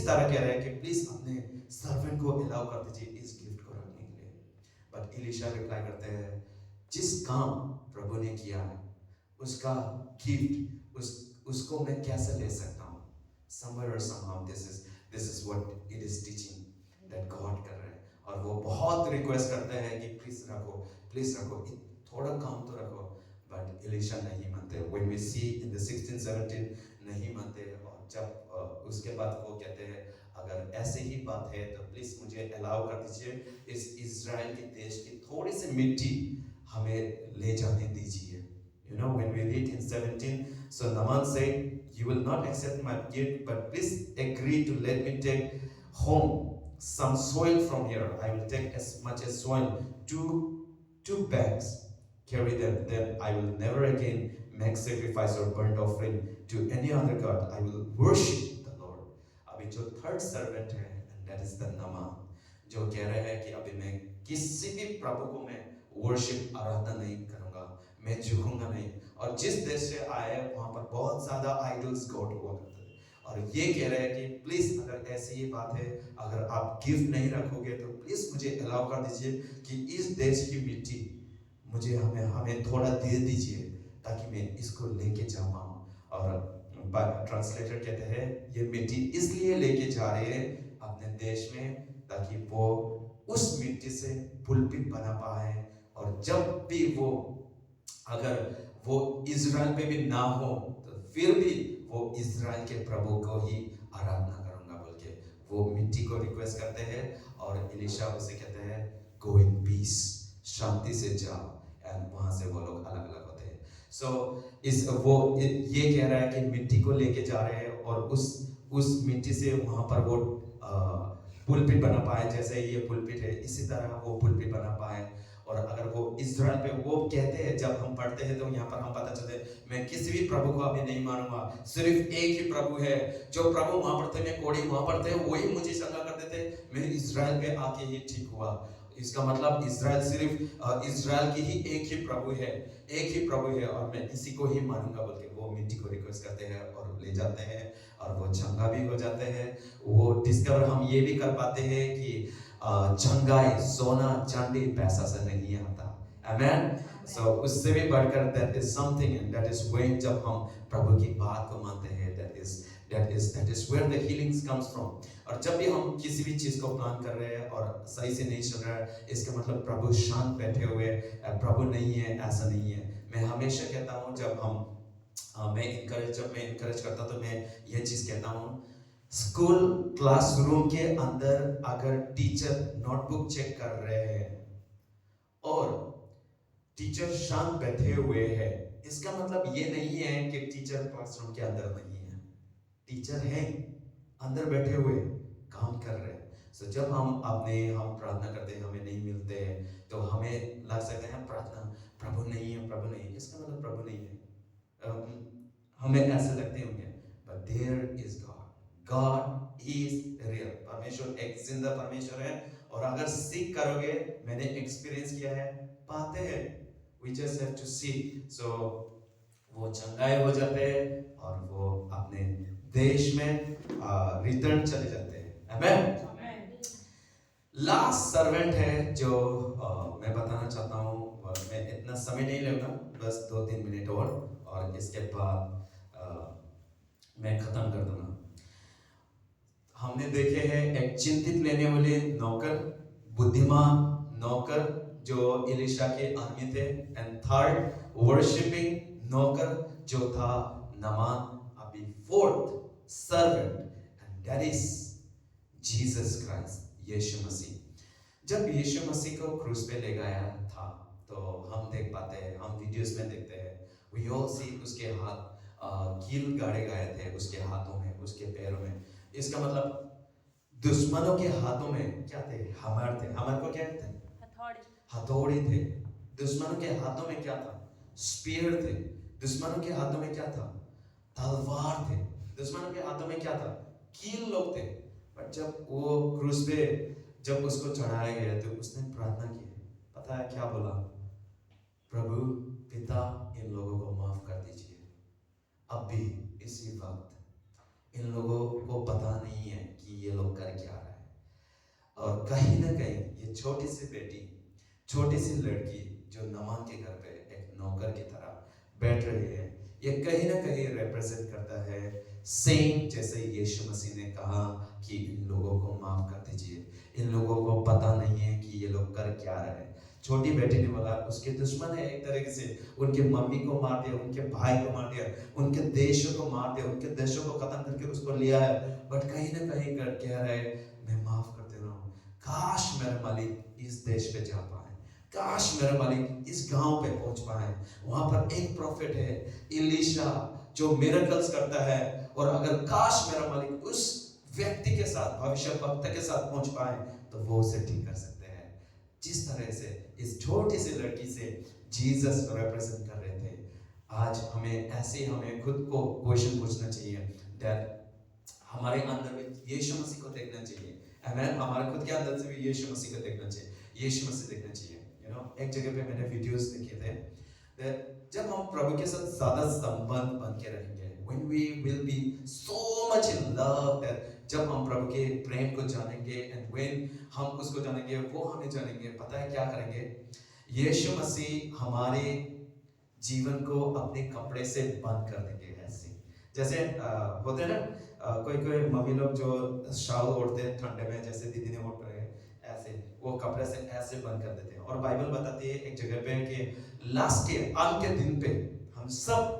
तरह कह रहे हैं कि प्लीज अपने सर्वेंट को अलाउ कर दीजिए इस गिफ्ट को रखने के लिए. But इलीशा रिप्लाई करते हैं, जिस काम प्रभु ने किया है उसका गिफ्ट उसको मैं कैसे ले सकता हूँ. Somewhere or somehow this is what it is teaching that God कर रहे हैं. और वो बहुत रिक्वेस्ट करते हैं कि प्लीज रखो थोड़ा काम तो रखो. बट इलीशा नहीं मानते. When we see in the 16-17 नहीं मानते. और जब उसके बाद वो कहते हैं अगर ऐसे ही बात है तो प्लीज मुझे अलाउ कर दीजिए, इस इजराइल के देश की थोड़ी सी मिट्टी हमें ले जाने दीजिए. You know, when we read in 17, so Naaman said, you will not accept my gift, but please agree to let me take home some soil from here. I will take as much as soil, two bags, carry them. Then I will never again make sacrifice or burnt offering to any other god. I will worship the Lord. अभी जो third servant है, and that is the Naaman, जो कह रहे हैं कि अभी मैं किसी भी प्रभु को मैं worship आराधना नहीं करूँगा, मैं झुकूंगा नहीं. और जिस देश से आए वहां पर बहुत ज्यादा आइडल्स गॉड हुआ करते थे. और ये कह रहे हैं कि प्लीज अगर ऐसी ही बात है, अगर आप गिफ्ट नहीं रखोगे तो प्लीज मुझे अलाउ कर दीजिए कि इस देश की मिट्टी मुझे हमें थोड़ा दे दीजिए ताकि मैं इसको लेके जा पाऊँ. और ट्रांसलेटर कहते हैं ये मिट्टी इसलिए लेके जा रहे हैं अपने देश में ताकि वो उस मिट्टी से पुलपित बना पाए. और जब भी अगर वो इजराइल पे भी ना हो तो फिर भी वो इजराइल के प्रभु को ही आराधना करूंगा बोल के वो मिट्टी को रिक्वेस्ट करते हैं और एलिशा उसे कहते हैं गो इन पीस, शांति से जाओ, एंड वहां से वो लोग अलग अलग होते हैं। ये कह रहा है कि मिट्टी को लेके जा रहे हैं और उस मिट्टी से वहां पर वो पुलपिट बना पाए, जैसे ये पुलपिट है इसी तरह वो पुलपिट बना पाए। और अगर वो इज़राइल पे वो कहते हैं, जब हम पढ़ते हैं तो यहाँ पर हम पता चलते हैं मैं किसी भी प्रभु को अभी नहीं मानूंगा, सिर्फ एक ही प्रभु है। जो प्रभु वहां पर थे, मैं कोड़ी वहां पर थे, वही मुझे चंगा कर देते, मैं इज़राइल पे आके ही ठीक हुआ। इसका मतलब इज़राइल सिर्फ इज़राइल की ही एक ही प्रभु है, एक ही प्रभु है और मैं इसी को ही मानूंगा बोल के वो मिट्टी को रिक्वेस्ट करते हैं और ले जाते हैं और वो चंगा भी हो जाते हैं। वो डिस्कवर हम ये भी कर पाते हैं कि चंगाई सोना चांदी पैसा से नहीं आता। आमेन। सो उससे भी बढ़कर that is something, and that is when जब हम प्रभु की बात को मानते हैं, that is where the healings comes from. और जब भी हम किसी भी चीज को प्लान कर रहे हैं और सही से नहीं चल रहा है, इसका मतलब प्रभु शांत बैठे हुए, प्रभु नहीं है, ऐसा नहीं है। मैं हमेशा कहता हूँ जब मैं इनकरेज करता तो मैं ये चीज कहता हूँ, स्कूल क्लासरूम के अंदर अगर टीचर नोटबुक चेक कर रहे हैं और टीचर शांत बैठे हुए हैं, इसका मतलब ये नहीं है कि टीचर क्लासरूम के अंदर नहीं है। टीचर है अंदर बैठे हुए काम कर रहे हैं। सो जब हम प्रार्थना करते हैं, हमें नहीं मिलते तो हमें लग सकता है प्रार्थना प्रभु नहीं है, इसका मतलब प्रभु नहीं है। हमें ऐसे लगते होंगे, but there is God is real. परमेश्वर एक जिंदा परमेश्वर है और अगर सीख करोगे, मैंने एक्सपीरियंस किया है, पाते हैं, we just have to see। so वो चंगाई हो जाते हैं और वो अपने देश में रिटर्न चले जाते हैं। आमेन। लास्ट सर्वेंट है जो मैं बताना चाहता हूँ, मैं इतना समय नहीं लूंगा, बस 2-3 मिनट और इसके बाद मैं खत्म कर दूंगा। हमने देखे हैं एक चिंतित लेने वाले नौकर, बुद्धिमान नौकर जो एलिशा के आर्मी थे, एंड थर्ड वर्शिपिंग नौकर जो था नामान। अभी fourth servant, and that is Jesus Christ, यीशु मसीह। जब यीशु मसीह को क्रूस पे ले गया था तो हम देख पाते हैं, हम वीडियोस में देखते हैं, वी ऑल सी उसके हाथ कील गाड़े गए थे, उसके हाथों में, उसके पैरों में। इसका मतलब दुश्मनों के हाथों में क्या थे? हमर थे। हमर को क्या थे? हथौड़ी थे। दुश्मनों के हाथों में क्या था? स्पीयर थे। दुश्मनों के हाथों में क्या था? तलवार थे। दुश्मनों के हाथों में क्या था? कील लोग थे। पर जब वो क्रूस पे जब उसको चढ़ाया गया तो उसने प्रार्थना की। पता है क्या बोला? प्रभु पिता, इन लोगों को माफ कर दीजिए। अब भी इसी वक्त इन लोगों को पता नहीं है कि ये लोग कर क्या रहे हैं, और कहीं ना कहीं ये छोटी सी बेटी, छोटी सी लड़की जो नामान के घर पे एक नौकर की तरह बैठ रही है, ये कहीं ना कहीं रिप्रेजेंट करता है सेम जैसे यीशु मसीह ने कहा कि इन लोगों को माफ कर दीजिए। इन लोगों को पता नहीं है कि ये लोग कर क्या रहे हैं। छोटी बेटी ने बोला, उसके दुश्मन है एक तरीके से, उनके मम्मी को मार दिया, उनके भाई को मार दिया, उनके देशों को मार दिया, उनके देशों को खत्म करके उसको लिया है, बट कहीं ना कहीं कर कह रहे मैं माफ कर दे रहा हूँ। काश मेरे मालिक इस देश पे जा पाए, काश मेरे मालिक इस गांव पे पहुंच पाए। वहां पर एक प्रॉफिट है एलीशा जो मिरेकल्स करता है, और अगर काश मेरा मालिक उस व्यक्ति के साथ, भविष्य वक्ता के साथ पहुंच पाए तो वो उसे ठीक कर सकते हैं। जिस तरह से इस छोटी सी लड़की से जीसस रिप्रेजेंट कर रहे थे, आज हमें ऐसे हमें खुद को क्वेश्चन पूछना चाहिए, दैट हमारे अंदर भी यीशु मसीह को देखना चाहिए। आमेन। हमारे खुद के अंदर से भी यीशु मसीह को देखना चाहिए, यीशु मसीह देखना चाहिए। यू नो, एक जगह पे मैंने वीडियोस देखे थे, दैट जब हम प्रभु के साथ ज्यादा संबंध बन के रहेंगे, when we will be so much in love, that जब हम प्रभु के प्रेम को जानेंगे, and when हम उसको जानेंगे, वो हमें जानेंगे, पता है क्या करेंगे? यीशु मसीह हमारे जीवन को अपने कपड़े से बंद कर देंगे। ऐसे जैसे होते हैं ना, कोई मम्मी लोग जो शाल ओढ़ते हैं ठंडे में, जैसे दीदी ने ओढ़ रहे हैं, ऐसे वो कपड़े से ऐसे बंद कर देते हैं। और बाइबल बताती है एक जगह पे कि लास्ट के अंत के दिन पे हम सब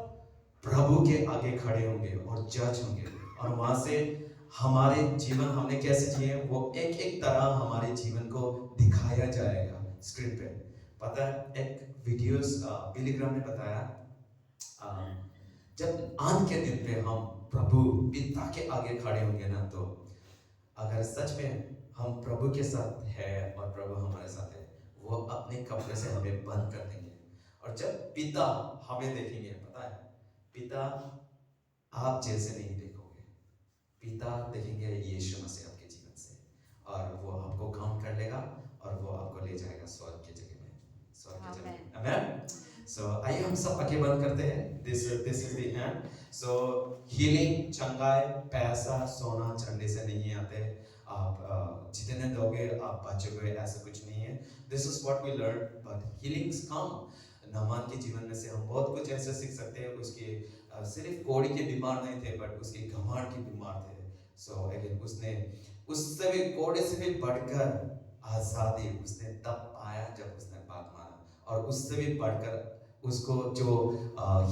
प्रभु के आगे खड़े होंगे और जज होंगे, और वहां से हमारे जीवन हमने कैसे जिए वो एक एक तरह हमारे जीवन को दिखाया जाएगा स्क्रीन पे। पता है एक वीडियोस बिली ग्राहम ने बताया जब अंत के दिन पे हम प्रभु पिता के आगे खड़े होंगे ना, तो अगर सच में हम प्रभु के साथ है और प्रभु हमारे साथ है, वो अपने कपड़े से हमें बंद कर देंगे। और जब पिता हमें देखेंगे, पता है पिता आप जैसे नहीं देखोगे, पिता देखेंगे यीशु मसीह आपके जीवन से, और वो आपको काउंट कर लेगा और वो आपको ले जाएगा स्वर्ग की जगह में, स्वर्ग की जगह में। आमेन। सो आइए हम सब आगे बंद करते हैं। This is the end. So healing, चंगाई, पैसा, सोना चांदी से नहीं आते। आप जितने दोगे आप बचोगे, ऐसा कुछ नहीं है। This is what we learn, but healings come. Naaman के जीवन में से हम बहुत कुछ ऐसे सीख सकते हैं। उसके सिर्फ कोड़ी के बीमार नहीं थे, बट उसके घमंड के बीमार थे। सो अगेन उसने उससे भी कोड़े से भी बढ़कर आजादी उसने तब पाया जब उसने बात माना, और उससे भी बढ़कर उसको जो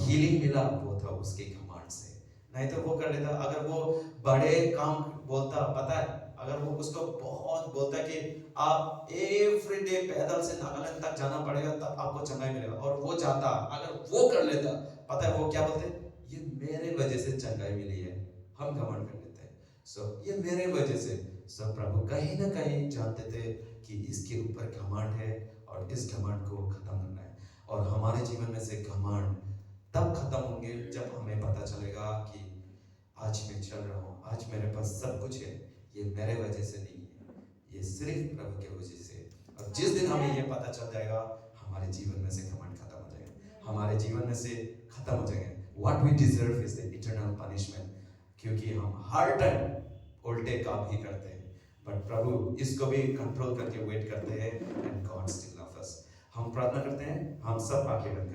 हीलिंग मिला वो था उसके घमंड से। नहीं तो वो कर लेता, अगर वो बड़े काम बोलता, पता है अगर वो उसको बहुत बोलता कि आप एवरी डे पैदल से नागालैंड तक जाना पड़ेगा तब आपको चंगाई मिलेगा, और वो जाता, अगर वो कर लेता, पता है वो क्या बोलते, ये मेरे वजह से चंगाई मिली है। हम घमंड कर लेते हैं, सो ये मेरे वजह से। सब प्रभु कहीं ना कहीं जानते थे कि इसके ऊपर घमंड है और इस घमंड को खत्म करना है। और हमारे जीवन में से घमंड तब खत्म होंगे जब हमें पता चलेगा कि आज मैं चल रहा हूँ, आज मेरे पास सब कुछ है, ये मेरे वजह से नहीं है, ये सिर्फ प्रभु के वजह से। और जिस दिन हमें ये पता चल जाएगा, हमारे जीवन में से घमंड खत्म हो जाएगा, हमारे जीवन में से खत्म हो जाएगा। What we deserve is the eternal punishment, क्योंकि हम हर टाइम उल्टे काम ही करते हैं, बट प्रभु इसको भी कंट्रोल करके वेट करते हैं, and God still loves us। हम प्रार्थना करते हैं, हम सब आंखें बंद करें।